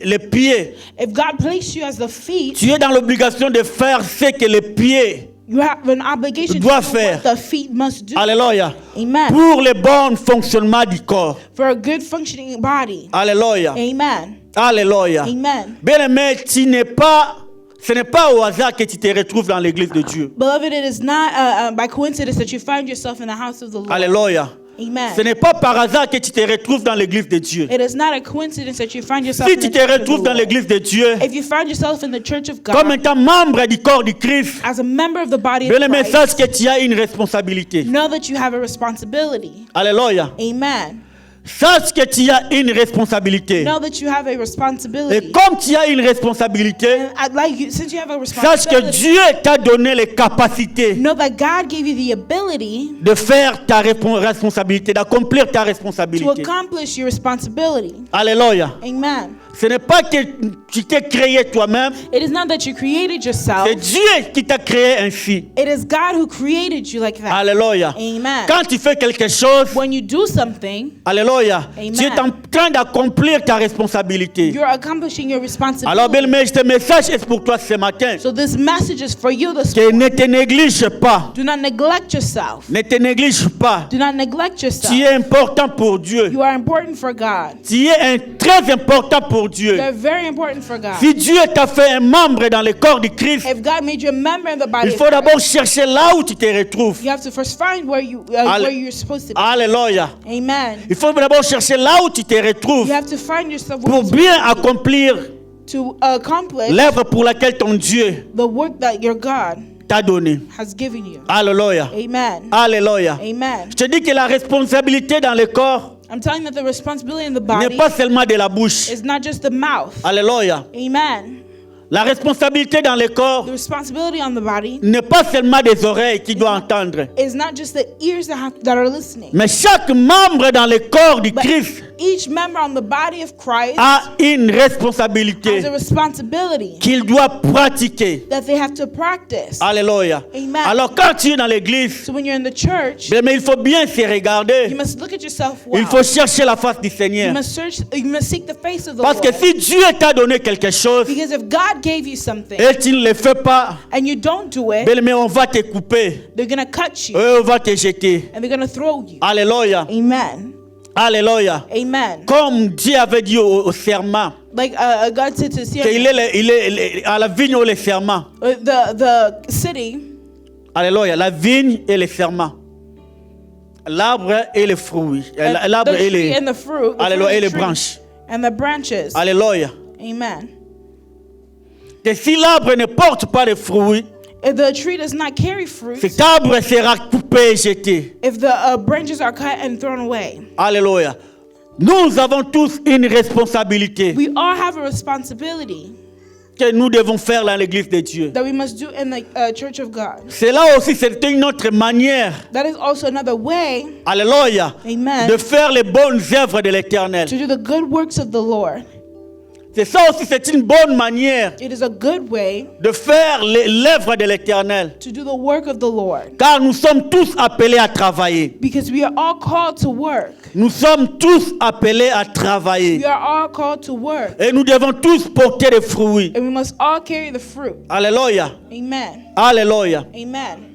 Speaker 2: les pieds,
Speaker 3: If God placed you as the feet,
Speaker 2: tu es dans l'obligation de faire ce que les pieds.
Speaker 3: you have an obligation to do
Speaker 2: dois faire.
Speaker 3: what the feet must do.
Speaker 2: Alléluia.
Speaker 3: Amen.
Speaker 2: Pour le bon fonctionnement du corps.
Speaker 3: For a good functioning body.
Speaker 2: Alléluia.
Speaker 3: Amen.
Speaker 2: Alléluia.
Speaker 3: Amen.
Speaker 2: Bien-aimé, ce n'est pas au hasard que tu te retrouves dans l'église de Dieu.
Speaker 3: Beloved, it is not by coincidence that you find yourself in the house of the Lord.
Speaker 2: Alléluia.
Speaker 3: Amen.
Speaker 2: Ce n'est pas par hasard que tu te retrouves dans l'église de Dieu.
Speaker 3: It is not a coincidence that you find yourself
Speaker 2: Si
Speaker 3: in
Speaker 2: tu
Speaker 3: the
Speaker 2: te
Speaker 3: church of the
Speaker 2: retrouves dans
Speaker 3: Lord.
Speaker 2: l'église de Dieu,
Speaker 3: If you find yourself in the church of
Speaker 2: comme
Speaker 3: God
Speaker 2: étant membre du corps du Christ,
Speaker 3: as a member of the body
Speaker 2: le
Speaker 3: of Christ,
Speaker 2: message que tu as une responsabilité.
Speaker 3: know that you have a responsibility.
Speaker 2: Alléluia.
Speaker 3: Amen.
Speaker 2: Sache que tu as une responsabilité.
Speaker 3: Know that you have a
Speaker 2: Et
Speaker 3: responsibility.
Speaker 2: comme tu as une responsabilité,
Speaker 3: And I'd like you, since you have a
Speaker 2: sache que
Speaker 3: responsibility,
Speaker 2: Dieu t'a donné les capacités
Speaker 3: know that God gave you the ability
Speaker 2: de faire ta responsabilité, d'accomplir ta
Speaker 3: to
Speaker 2: responsabilité.
Speaker 3: accomplish your responsibility.
Speaker 2: Alléluia.
Speaker 3: Amen.
Speaker 2: Ce n'est pas que tu t'es créé toi-même,
Speaker 3: It is not that you created yourself.
Speaker 2: c'est Dieu qui t'a créé ainsi.
Speaker 3: It is God who created you like that.
Speaker 2: Alléluia.
Speaker 3: Amen.
Speaker 2: Quand tu fais quelque chose,
Speaker 3: When you do something,
Speaker 2: alléluia,
Speaker 3: Amen.
Speaker 2: tu es en train d'accomplir ta responsabilité.
Speaker 3: you're accomplishing your responsibility.
Speaker 2: Alors, bien-aimé, ce message est pour toi ce matin.
Speaker 3: So this message is for you this
Speaker 2: Que ne te néglige pas.
Speaker 3: Do not neglect yourself.
Speaker 2: Ne te néglige pas.
Speaker 3: Do not neglect yourself.
Speaker 2: Tu es important pour Dieu.
Speaker 3: You are important for God.
Speaker 2: Tu es très important pour Dieu.
Speaker 3: You're very important for God.
Speaker 2: Si Dieu t'a fait un membre dans le corps du Christ,
Speaker 3: If God made you a member in the body
Speaker 2: il
Speaker 3: of
Speaker 2: faut
Speaker 3: Christ,
Speaker 2: d'abord chercher là où tu te retrouves.
Speaker 3: you have to first find where you're supposed to be.
Speaker 2: Alléluia.
Speaker 3: Amen.
Speaker 2: Il faut d'abord chercher là où tu te retrouves
Speaker 3: You have to find yourself
Speaker 2: pour
Speaker 3: where you're
Speaker 2: bien accomplir
Speaker 3: to accomplish
Speaker 2: l'œuvre pour laquelle ton Dieu
Speaker 3: the work that your God
Speaker 2: t'a donné.
Speaker 3: has given you.
Speaker 2: Alléluia.
Speaker 3: Amen.
Speaker 2: Alléluia.
Speaker 3: Amen.
Speaker 2: Je te dis que la responsabilité dans le corps
Speaker 3: I'm telling you that the responsibility in the
Speaker 2: n'est
Speaker 3: body
Speaker 2: pas seulement de la bouche.
Speaker 3: is not just the mouth.
Speaker 2: Alléluia.
Speaker 3: Amen.
Speaker 2: La responsabilité dans le corps
Speaker 3: The responsibility on the body
Speaker 2: n'est pas seulement des oreilles qui doivent entendre,
Speaker 3: is not just the ears that are listening,
Speaker 2: mais chaque membre dans le corps du
Speaker 3: but
Speaker 2: Christ
Speaker 3: each member on the body of Christ
Speaker 2: a une
Speaker 3: has
Speaker 2: responsabilité
Speaker 3: a responsibility
Speaker 2: qu'il doit pratiquer.
Speaker 3: that they have to practice.
Speaker 2: Alléluia.
Speaker 3: Amen.
Speaker 2: Alors quand tu es dans l'église,
Speaker 3: So when you're in the church,
Speaker 2: mais il faut bien se
Speaker 3: you
Speaker 2: regarder.
Speaker 3: must look at yourself well.
Speaker 2: Il faut chercher la face du
Speaker 3: You
Speaker 2: Seigneur.
Speaker 3: you must seek the face of the
Speaker 2: Parce que
Speaker 3: Lord.
Speaker 2: si Dieu t'a donné quelque chose
Speaker 3: Because if God gave you something
Speaker 2: et tu ne le fais pas,
Speaker 3: and you don't do it,
Speaker 2: mais on va te couper.
Speaker 3: they're going to cut you
Speaker 2: On va te jeter.
Speaker 3: and they're going to throw you.
Speaker 2: Alléluia.
Speaker 3: Amen.
Speaker 2: Alléluia.
Speaker 3: Amen.
Speaker 2: Comme Dieu avait dit au serment,
Speaker 3: Like God said to
Speaker 2: qu'il
Speaker 3: Sarah,
Speaker 2: est à la vigne ou le serment.
Speaker 3: the city,
Speaker 2: Alléluia. La vigne et le serment. L'arbre et les fruits. L'arbre
Speaker 3: the
Speaker 2: et
Speaker 3: tree
Speaker 2: les,
Speaker 3: and the fruit, the
Speaker 2: alléluia,
Speaker 3: fruit
Speaker 2: et
Speaker 3: of
Speaker 2: les
Speaker 3: the tree,
Speaker 2: branches.
Speaker 3: and the branches.
Speaker 2: Alléluia.
Speaker 3: Amen.
Speaker 2: Que si l'arbre ne porte pas de fruits,
Speaker 3: If the tree does not carry fruit,
Speaker 2: cet arbre sera coupé et jeté.
Speaker 3: if the branches are cut and thrown away,
Speaker 2: Alléluia. Nous avons tous une responsabilité
Speaker 3: we all have a responsibility
Speaker 2: que nous devons faire dans l'église de Dieu.
Speaker 3: that we must do in the church of God.
Speaker 2: Cela aussi, c'est une autre manière,
Speaker 3: That is also another way,
Speaker 2: alléluia,
Speaker 3: amen,
Speaker 2: de faire les bonnes œuvres de l'éternel.
Speaker 3: to do the good works of the Lord.
Speaker 2: C'est ça aussi, c'est une bonne manière
Speaker 3: It is a good way
Speaker 2: de faire l'œuvre de l'éternel.
Speaker 3: to do the work of the Lord.
Speaker 2: Car nous sommes tous appelés à travailler.
Speaker 3: Because we are all called to work.
Speaker 2: Nous sommes tous appelés à travailler.
Speaker 3: We are all called to work.
Speaker 2: Et nous devons tous porter des fruits.
Speaker 3: And we must all carry the fruit.
Speaker 2: Alléluia.
Speaker 3: Amen.
Speaker 2: Alléluia.
Speaker 3: Amen.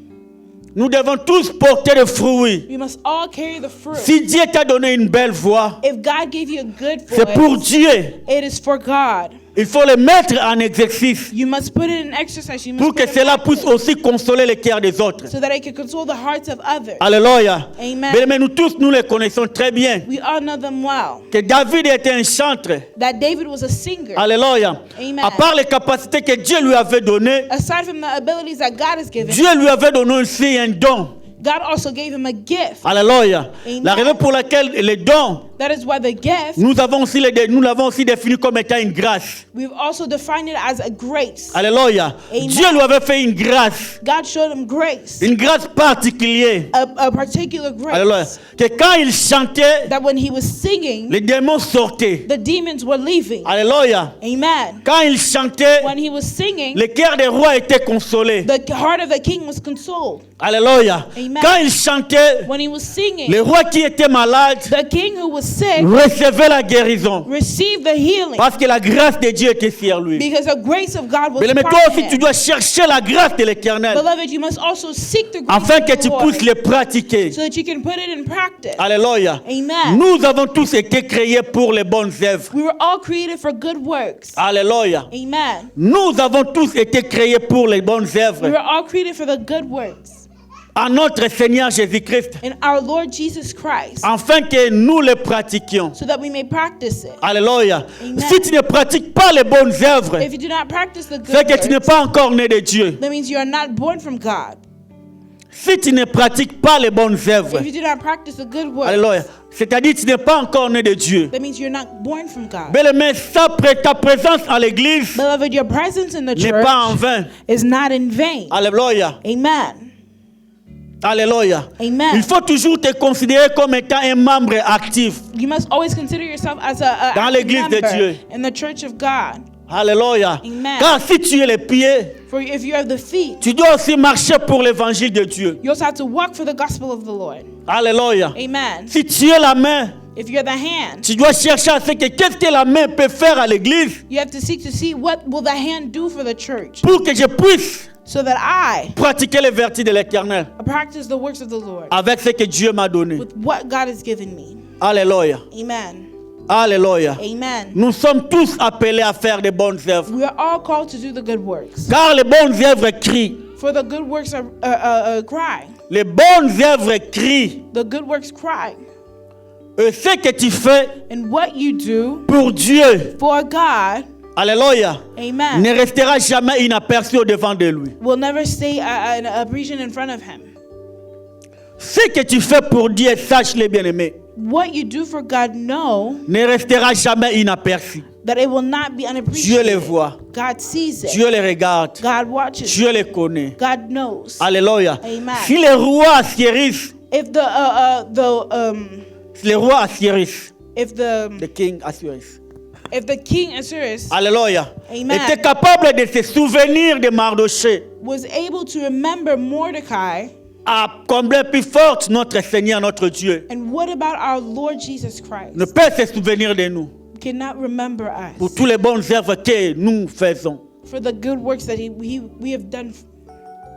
Speaker 2: Nous devons tous porter des fruits.
Speaker 3: We must all carry the fruit.
Speaker 2: Si Dieu t'a donné une belle voix,
Speaker 3: If God gave you a good
Speaker 2: c'est pour
Speaker 3: voice,
Speaker 2: Dieu.
Speaker 3: it is for God.
Speaker 2: Il faut le mettre en exercice
Speaker 3: You must put it in exercise. You must
Speaker 2: pour
Speaker 3: put
Speaker 2: que
Speaker 3: it in
Speaker 2: cela puisse
Speaker 3: practice,
Speaker 2: aussi consoler les cœurs des autres.
Speaker 3: so that it can console the hearts of others.
Speaker 2: Alléluia.
Speaker 3: Amen.
Speaker 2: Mais nous tous, nous les connaissons très bien.
Speaker 3: We all know them well.
Speaker 2: Que David était un chanteur.
Speaker 3: That David was a singer.
Speaker 2: Alléluia.
Speaker 3: Amen.
Speaker 2: À part les capacités que Dieu lui avait données,
Speaker 3: Aside from the abilities that God has given,
Speaker 2: Dieu lui avait donné aussi un don.
Speaker 3: God also gave him a gift.
Speaker 2: Alléluia.
Speaker 3: Amen.
Speaker 2: La raison pour laquelle les dons,
Speaker 3: That is why the gift,
Speaker 2: nous l'avons aussi défini comme étant une grâce.
Speaker 3: we've also defined it as a grace.
Speaker 2: Alléluia.
Speaker 3: Amen.
Speaker 2: Dieu lui avait fait une grâce.
Speaker 3: God showed him grace,
Speaker 2: Une grâce particulière.
Speaker 3: a particular
Speaker 2: Alléluia.
Speaker 3: grace,
Speaker 2: Que quand il chantait,
Speaker 3: that when he was singing,
Speaker 2: les démons sortaient.
Speaker 3: the demons were leaving.
Speaker 2: Alléluia.
Speaker 3: Amen.
Speaker 2: Quand il chantait,
Speaker 3: When he was singing,
Speaker 2: le cœur des rois était consolé.
Speaker 3: the heart of the king was consoled.
Speaker 2: Alléluia.
Speaker 3: Amen.
Speaker 2: Quand il chantait,
Speaker 3: When he was singing,
Speaker 2: le roi qui était malade
Speaker 3: the king who was sick
Speaker 2: recevait la guérison.
Speaker 3: received the healing
Speaker 2: Parce que la grâce de Dieu était sur lui.
Speaker 3: because the grace of God was
Speaker 2: Mais toi
Speaker 3: upon
Speaker 2: aussi, tu
Speaker 3: him.
Speaker 2: dois chercher la grâce de l'éternel
Speaker 3: Beloved, you must also seek the grace
Speaker 2: afin
Speaker 3: of
Speaker 2: que
Speaker 3: the
Speaker 2: tu
Speaker 3: Lord
Speaker 2: puisses le pratiquer.
Speaker 3: so that you can put it in practice.
Speaker 2: Alléluia.
Speaker 3: Amen.
Speaker 2: Nous avons tous été créés pour les bonnes œuvres.
Speaker 3: We were all created for good works.
Speaker 2: Alléluia.
Speaker 3: Amen.
Speaker 2: Nous avons tous été créés pour les bonnes
Speaker 3: We
Speaker 2: œuvres.
Speaker 3: were all created for the good works.
Speaker 2: À notre Seigneur Jésus-Christ.
Speaker 3: In our Lord Jesus Christ,
Speaker 2: Afin que nous les pratiquions.
Speaker 3: so that we may practice it.
Speaker 2: Alléluia.
Speaker 3: Amen.
Speaker 2: Si tu ne pratiques pas les bonnes œuvres,
Speaker 3: If you do not practice the
Speaker 2: c'est
Speaker 3: good
Speaker 2: que tu n'es
Speaker 3: works,
Speaker 2: pas encore né de Dieu.
Speaker 3: that means you are not born from God.
Speaker 2: Si tu ne pratiques pas les bonnes œuvres,
Speaker 3: If you do not practice the good works,
Speaker 2: alléluia, c'est-à-dire que tu n'es pas encore né de Dieu.
Speaker 3: that means you're not born from God.
Speaker 2: Mais ta présence à l'église
Speaker 3: Beloved, your presence in the
Speaker 2: n'est pas en
Speaker 3: church
Speaker 2: vain.
Speaker 3: is not in vain.
Speaker 2: Alléluia.
Speaker 3: Amen.
Speaker 2: Alléluia.
Speaker 3: Amen.
Speaker 2: Il faut toujours te considérer comme étant un membre actif.
Speaker 3: You must always consider yourself as a
Speaker 2: Dans
Speaker 3: active
Speaker 2: l'église de
Speaker 3: member
Speaker 2: Dieu.
Speaker 3: in the church of God.
Speaker 2: Alléluia.
Speaker 3: Amen.
Speaker 2: Car si tu es les pieds,
Speaker 3: For if you have the feet,
Speaker 2: tu dois aussi marcher pour l'évangile de Dieu.
Speaker 3: you also have to walk for the gospel of the Lord.
Speaker 2: Alléluia.
Speaker 3: Amen.
Speaker 2: Si tu es la main,
Speaker 3: If you're the hand,
Speaker 2: tu dois chercher à ce que qu'est-ce que la main peut faire à l'église
Speaker 3: you have to seek to see what will the hand do for the church,
Speaker 2: pour que je puisse
Speaker 3: so that I
Speaker 2: pratiquer les vertus de l'Éternel
Speaker 3: practice the works of the Lord
Speaker 2: avec ce que Dieu m'a donné.
Speaker 3: with what God has given me.
Speaker 2: Alléluia.
Speaker 3: Amen.
Speaker 2: Alléluia.
Speaker 3: Amen.
Speaker 2: Nous sommes tous appelés à faire de bonnes œuvres.
Speaker 3: We are all called to do the good works.
Speaker 2: Car les bonnes œuvres crient.
Speaker 3: For the good works are cry.
Speaker 2: Les bonnes œuvres crient.
Speaker 3: The good works cry.
Speaker 2: Et ce que tu fais
Speaker 3: And what you do
Speaker 2: pour Dieu,
Speaker 3: for God,
Speaker 2: alléluia,
Speaker 3: amen,
Speaker 2: ne restera jamais inaperçu au devant de lui.
Speaker 3: will never stay appreciated in front of Him.
Speaker 2: Ce que tu fais pour Dieu, sache-le bien-aimé,
Speaker 3: What you do for God, know
Speaker 2: ne restera jamais inaperçu.
Speaker 3: that it will not be
Speaker 2: Dieu
Speaker 3: unappreciated.
Speaker 2: les voit,
Speaker 3: God sees it.
Speaker 2: Dieu les regarde,
Speaker 3: God watches.
Speaker 2: Dieu les connaît.
Speaker 3: God knows.
Speaker 2: Alléluia.
Speaker 3: Amen.
Speaker 2: Si le roi Assyrus,
Speaker 3: If
Speaker 2: the king Assyrus,
Speaker 3: if the king Osiris
Speaker 2: alléluia,
Speaker 3: Amen.
Speaker 2: était capable de se souvenir de Mardochée,
Speaker 3: was able to remember Mordecai,
Speaker 2: à combler plus forte notre Seigneur, notre Dieu,
Speaker 3: and what about our Lord Jesus Christ?
Speaker 2: ne peut se souvenir de nous
Speaker 3: Cannot remember
Speaker 2: pour
Speaker 3: us
Speaker 2: tous les bonnes œuvres que nous faisons.
Speaker 3: for the good works that we have done,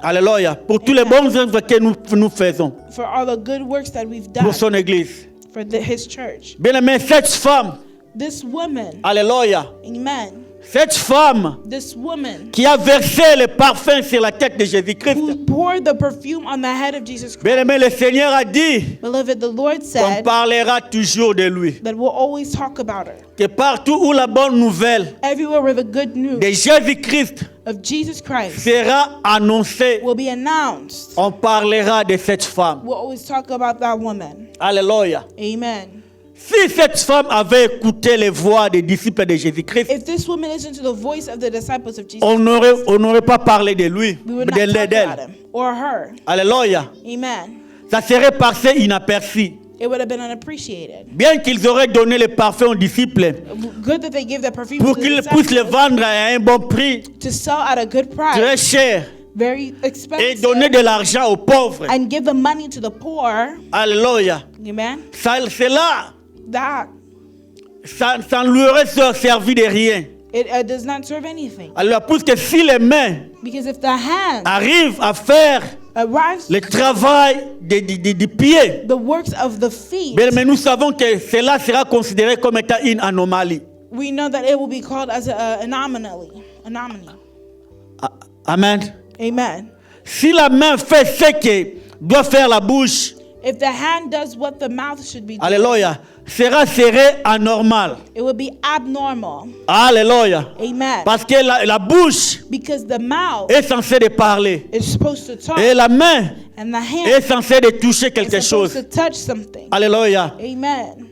Speaker 2: Alléluia. Pour tous les bonnes œuvres que nous faisons
Speaker 3: for all the good works that we've
Speaker 2: pour
Speaker 3: done
Speaker 2: son église.
Speaker 3: for His church.
Speaker 2: Bien-aimé, cette femme,
Speaker 3: This woman,
Speaker 2: alléluia,
Speaker 3: amen,
Speaker 2: cette femme
Speaker 3: this woman
Speaker 2: qui a versé le parfum sur la tête de Jésus-Christ.
Speaker 3: who poured the perfume on the head of Jesus Christ.
Speaker 2: Bien-aimé, le Seigneur a dit
Speaker 3: Beloved, the Lord
Speaker 2: qu'on
Speaker 3: said
Speaker 2: parlera toujours de lui.
Speaker 3: that we'll always talk about her.
Speaker 2: Que partout où la bonne nouvelle
Speaker 3: Everywhere where the good news
Speaker 2: de Jésus-Christ
Speaker 3: of Jesus Christ
Speaker 2: sera annoncée,
Speaker 3: will be announced,
Speaker 2: on parlera de cette femme.
Speaker 3: we'll always talk about that woman.
Speaker 2: Alléluia.
Speaker 3: Amen.
Speaker 2: Si cette femme avait écouté les voix des disciples de Jésus-Christ,
Speaker 3: If this woman listened to the voice of the disciples of Jesus,
Speaker 2: on n'aurait pas parlé de lui,
Speaker 3: we would not talk about
Speaker 2: d'elle.
Speaker 3: him or her.
Speaker 2: Alléluia.
Speaker 3: Amen.
Speaker 2: Ça serait passé inaperçu.
Speaker 3: It would have been unappreciated.
Speaker 2: Bien qu'ils auraient donné le parfum aux disciples
Speaker 3: Good that they gave the perfume
Speaker 2: pour
Speaker 3: to the
Speaker 2: qu'ils puissent le
Speaker 3: disciples
Speaker 2: vendre à un bon prix,
Speaker 3: to sell at a good
Speaker 2: très
Speaker 3: price,
Speaker 2: cher,
Speaker 3: very
Speaker 2: et
Speaker 3: expensive,
Speaker 2: donner de l'argent aux pauvres.
Speaker 3: and give the money to the poor.
Speaker 2: Alléluia.
Speaker 3: Amen.
Speaker 2: Cela,
Speaker 3: That
Speaker 2: ça ne lui aurait servi de rien.
Speaker 3: it does not serve anything.
Speaker 2: Alors, puisque si les mains
Speaker 3: Because if the hand
Speaker 2: arrivent à faire
Speaker 3: arrives
Speaker 2: le travail des pieds,
Speaker 3: the works of the feet,
Speaker 2: bien, mais nous savons que cela sera considéré comme étant une anomalie.
Speaker 3: we know that it will be called as an anomaly.
Speaker 2: Amen.
Speaker 3: Amen.
Speaker 2: Si la main fait ce que doit faire la bouche,
Speaker 3: If the hand does what the mouth should be doing,
Speaker 2: alléluia, serait anormal.
Speaker 3: it will be abnormal.
Speaker 2: Alléluia.
Speaker 3: Amen.
Speaker 2: Parce que la bouche
Speaker 3: Because the mouth
Speaker 2: est censée de parler
Speaker 3: is supposed to talk,
Speaker 2: et la main
Speaker 3: and the hand
Speaker 2: est censée de toucher
Speaker 3: is
Speaker 2: quelque
Speaker 3: supposed
Speaker 2: chose.
Speaker 3: to touch something.
Speaker 2: Alléluia.
Speaker 3: Amen.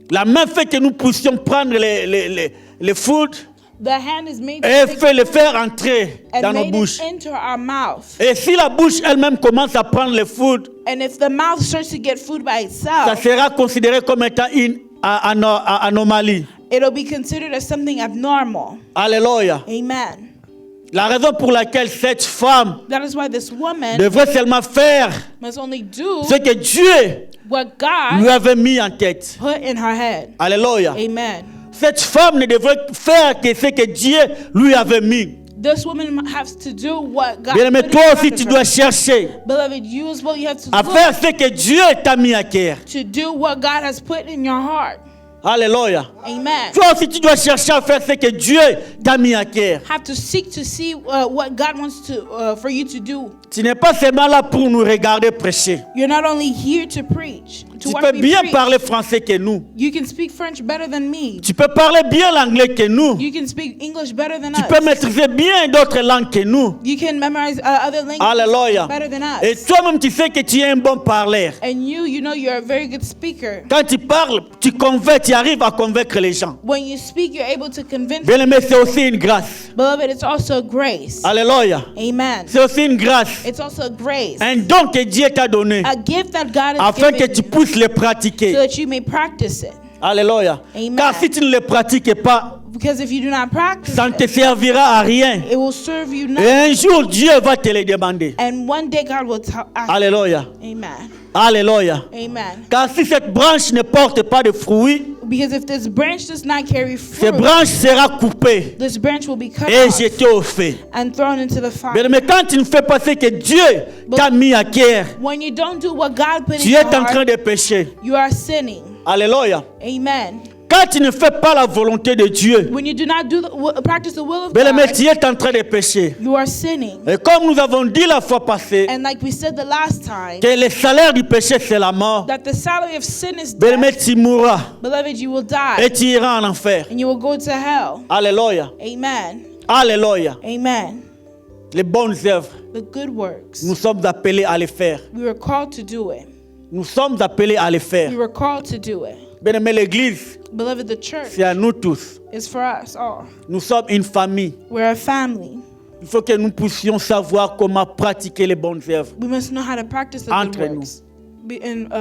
Speaker 2: La main fait que nous puissions prendre les food
Speaker 3: The hand is made to
Speaker 2: et
Speaker 3: take
Speaker 2: le faire entrer dans
Speaker 3: and
Speaker 2: nos
Speaker 3: made
Speaker 2: bouches.
Speaker 3: it into our mouth.
Speaker 2: Et si la bouche elle-même commence à prendre le food,
Speaker 3: And if the mouth starts to get food by
Speaker 2: ça
Speaker 3: itself,
Speaker 2: sera considéré comme étant une anomalie.
Speaker 3: it'll be considered as something abnormal.
Speaker 2: Alléluia.
Speaker 3: Amen.
Speaker 2: La raison pour laquelle cette femme
Speaker 3: That is why this woman
Speaker 2: devrait seulement faire
Speaker 3: must only do
Speaker 2: ce que Dieu
Speaker 3: what
Speaker 2: lui
Speaker 3: God
Speaker 2: avait mis en tête.
Speaker 3: put in her head.
Speaker 2: Alléluia.
Speaker 3: Amen.
Speaker 2: Cette femme ne devrait faire que ce que Dieu lui avait mis.
Speaker 3: This woman has to do what God
Speaker 2: Bien, mais
Speaker 3: put in
Speaker 2: toi
Speaker 3: front
Speaker 2: aussi
Speaker 3: of
Speaker 2: tu
Speaker 3: her.
Speaker 2: dois chercher
Speaker 3: Beloved, you as well, you have to
Speaker 2: à
Speaker 3: look
Speaker 2: faire ce que Dieu t'a mis à cœur.
Speaker 3: to do what God has put in your heart.
Speaker 2: Alléluia.
Speaker 3: Amen.
Speaker 2: Toi aussi tu dois chercher à faire ce que Dieu t'a mis à cœur.
Speaker 3: Have to seek to see what God wants to for you to do.
Speaker 2: Tu n'es pas seulement là pour nous regarder prêcher.
Speaker 3: You're not only here to preach, to
Speaker 2: Tu
Speaker 3: watch
Speaker 2: peux
Speaker 3: me
Speaker 2: bien
Speaker 3: preach.
Speaker 2: parler français que nous.
Speaker 3: You can speak French better than me.
Speaker 2: Tu peux parler bien l'anglais que nous.
Speaker 3: You can speak English better than
Speaker 2: Tu
Speaker 3: us.
Speaker 2: peux maîtriser bien d'autres langues que nous.
Speaker 3: You can memorize other languages
Speaker 2: Alléluia.
Speaker 3: better than us.
Speaker 2: Et toi-même, tu sais que tu es un bon parleur.
Speaker 3: And you know you're a very good speaker.
Speaker 2: Quand tu parles, tu convertis tu arrives à convaincre les gens.
Speaker 3: When you speak, you're able to convince.
Speaker 2: Bien-aimé, c'est aussi une grâce.
Speaker 3: Beloved, it's also a grace.
Speaker 2: Alléluia.
Speaker 3: Amen.
Speaker 2: C'est aussi une grâce.
Speaker 3: It's also a grace.
Speaker 2: Un don que Dieu t'a donné
Speaker 3: A gift that God has
Speaker 2: afin que
Speaker 3: given
Speaker 2: tu
Speaker 3: you
Speaker 2: puisses le
Speaker 3: so
Speaker 2: pratiquer.
Speaker 3: that you may practice it.
Speaker 2: Alléluia.
Speaker 3: Amen.
Speaker 2: Car si tu ne le pratiques pas,
Speaker 3: Because if you do not practice
Speaker 2: ça ne te
Speaker 3: it,
Speaker 2: servira à rien.
Speaker 3: it will serve you
Speaker 2: Et
Speaker 3: nothing.
Speaker 2: un jour, Dieu va te le demander.
Speaker 3: And one day God will ask you.
Speaker 2: Alléluia.
Speaker 3: Amen.
Speaker 2: Alléluia.
Speaker 3: Amen.
Speaker 2: Car si cette branche ne porte pas de fruits,
Speaker 3: Because if this branch does not carry
Speaker 2: cette
Speaker 3: fruit,
Speaker 2: branche sera coupée
Speaker 3: this branch will be cut
Speaker 2: et
Speaker 3: off
Speaker 2: jetée au feu.
Speaker 3: and thrown into the fire.
Speaker 2: Mais quand tu ne fais pas ce que Dieu t'a mis à cœur,
Speaker 3: When you don't do what God put in
Speaker 2: tu
Speaker 3: your
Speaker 2: es en train
Speaker 3: heart,
Speaker 2: de pécher.
Speaker 3: you are sinning.
Speaker 2: Alléluia.
Speaker 3: Amen.
Speaker 2: Quand tu ne fais pas la volonté de Dieu,
Speaker 3: When you do not do practice the will of
Speaker 2: bien aimé,
Speaker 3: God,
Speaker 2: tu es en train de pécher.
Speaker 3: you are sinning.
Speaker 2: Et comme nous avons dit la fois passée,
Speaker 3: And like we said the last time,
Speaker 2: que le salaire du péché c'est la mort,
Speaker 3: that the salary of sin is
Speaker 2: bien aimé,
Speaker 3: death.
Speaker 2: tu mourras
Speaker 3: Beloved, you will die
Speaker 2: et tu iras en enfer.
Speaker 3: and you will go to hell.
Speaker 2: Alléluia.
Speaker 3: Amen.
Speaker 2: Alléluia.
Speaker 3: Amen.
Speaker 2: Les bonnes œuvres,
Speaker 3: The good works.
Speaker 2: nous sommes appelés à les faire.
Speaker 3: We were called to do it.
Speaker 2: Nous sommes appelés à les faire.
Speaker 3: We were called to do it.
Speaker 2: Bien aimé, l'église,
Speaker 3: Beloved, the church
Speaker 2: c'est à nous tous.
Speaker 3: is for us all.
Speaker 2: Nous sommes une famille.
Speaker 3: We're a family.
Speaker 2: Il faut que nous puissions savoir comment pratiquer les bonnes œuvres.
Speaker 3: We must know how to practice the
Speaker 2: Entre
Speaker 3: good
Speaker 2: nous.
Speaker 3: works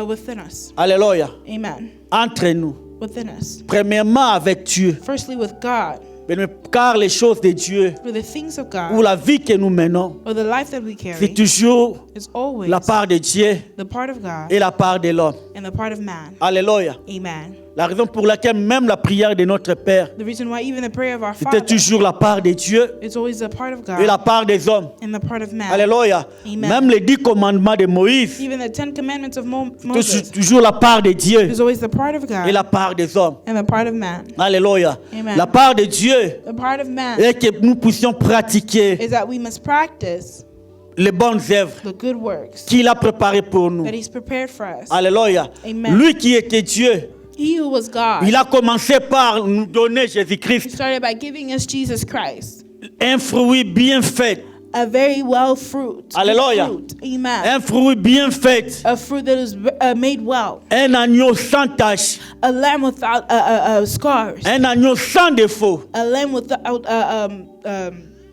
Speaker 3: within us.
Speaker 2: Alléluia.
Speaker 3: Amen.
Speaker 2: Entre nous.
Speaker 3: Within us.
Speaker 2: Premièrement avec Dieu.
Speaker 3: Firstly, with God.
Speaker 2: Bien aimé, car les choses de Dieu
Speaker 3: For the things of
Speaker 2: ou
Speaker 3: God
Speaker 2: la vie que nous menons,
Speaker 3: or the life that we
Speaker 2: c'est
Speaker 3: carry
Speaker 2: toujours
Speaker 3: is always
Speaker 2: la part de Dieu
Speaker 3: the part of God
Speaker 2: et la part de l'homme.
Speaker 3: and the part of man.
Speaker 2: Alléluia.
Speaker 3: Amen.
Speaker 2: La raison pour laquelle même la prière de notre Père,
Speaker 3: The reason why even the prayer of our
Speaker 2: c'était
Speaker 3: Father
Speaker 2: toujours la part de Dieu
Speaker 3: is always the part of
Speaker 2: et la
Speaker 3: God
Speaker 2: part des hommes.
Speaker 3: and the part of man.
Speaker 2: Alléluia.
Speaker 3: Amen.
Speaker 2: Même les 10 commandements de Moïse,
Speaker 3: Even the 10 Commandments of
Speaker 2: c'est
Speaker 3: Moses
Speaker 2: toujours la part de Dieu
Speaker 3: is always the part of
Speaker 2: et
Speaker 3: God
Speaker 2: la part des hommes.
Speaker 3: and the part of man.
Speaker 2: Alléluia.
Speaker 3: Amen.
Speaker 2: La part de Dieu
Speaker 3: The part of man
Speaker 2: est que nous puissions pratiquer
Speaker 3: is that we must practice
Speaker 2: les bonnes œuvres
Speaker 3: the good works
Speaker 2: qu'il a préparées pour nous.
Speaker 3: that He's prepared for us.
Speaker 2: Alléluia.
Speaker 3: Amen.
Speaker 2: Lui qui était Dieu,
Speaker 3: He who was God,
Speaker 2: il a commencé par nous donner
Speaker 3: He
Speaker 2: Jésus-Christ,
Speaker 3: started by giving us Jesus Christ,
Speaker 2: un fruit bien fait.
Speaker 3: a very well fruit.
Speaker 2: Alléluia.
Speaker 3: Fruit. Amen.
Speaker 2: Un fruit bien fait.
Speaker 3: A fruit that is made well.
Speaker 2: Un agneau sans tache.
Speaker 3: A lamb without scars.
Speaker 2: Un agneau sans défaut.
Speaker 3: A lamb without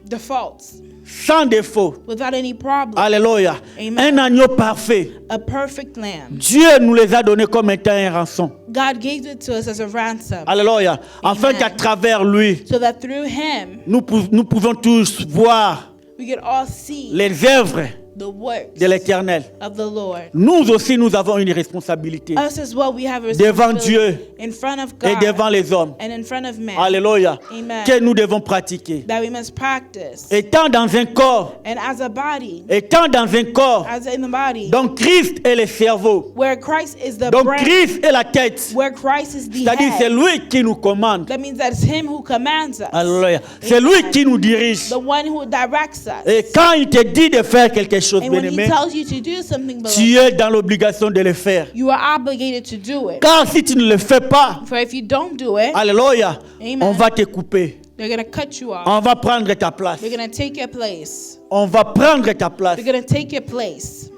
Speaker 3: defaults.
Speaker 2: Sans défaut.
Speaker 3: Without any problem.
Speaker 2: Alléluia.
Speaker 3: Amen.
Speaker 2: Un agneau parfait.
Speaker 3: A perfect lamb.
Speaker 2: Dieu nous les a donnés comme étant un rançon.
Speaker 3: God gave it to us as a ransom.
Speaker 2: Alléluia. Afin
Speaker 3: Amen.
Speaker 2: qu'à travers lui,
Speaker 3: So that through Him,
Speaker 2: nous pouvons tous voir
Speaker 3: we could all see
Speaker 2: les œuvres
Speaker 3: the works
Speaker 2: de l'Éternel.
Speaker 3: of the Lord.
Speaker 2: Nous aussi, nous avons une responsabilité
Speaker 3: Us as well, we have a
Speaker 2: devant
Speaker 3: responsibility
Speaker 2: Dieu
Speaker 3: in front of
Speaker 2: et
Speaker 3: God
Speaker 2: devant les hommes.
Speaker 3: and in front of man.
Speaker 2: Alléluia.
Speaker 3: Amen.
Speaker 2: Que nous devons pratiquer.
Speaker 3: That we must practice.
Speaker 2: Étant dans un corps,
Speaker 3: And as a body,
Speaker 2: étant dans un corps,
Speaker 3: as in the body,
Speaker 2: donc Christ est le cerveau.
Speaker 3: where Christ is the
Speaker 2: Donc
Speaker 3: brain,
Speaker 2: Christ est la tête.
Speaker 3: where Christ is the
Speaker 2: C'est-à-dire c'est
Speaker 3: head.
Speaker 2: lui qui nous commande.
Speaker 3: That means that it's Him who commands us.
Speaker 2: Alléluia. C'est lui qui nous dirige.
Speaker 3: The one who directs us.
Speaker 2: Et quand il te dit de faire quelque chose,
Speaker 3: And
Speaker 2: bien
Speaker 3: when He
Speaker 2: aimé,
Speaker 3: tells you to do something,
Speaker 2: tu
Speaker 3: beloved,
Speaker 2: es dans l'obligation de le faire.
Speaker 3: you are obligated to do it.
Speaker 2: Car si tu ne le fais pas,
Speaker 3: For if you don't do it,
Speaker 2: alléluia,
Speaker 3: Amen.
Speaker 2: on va te couper.
Speaker 3: they're going to cut you off.
Speaker 2: On va prendre ta place.
Speaker 3: They're going to take your place.
Speaker 2: On va prendre ta place.
Speaker 3: They're going to take your place.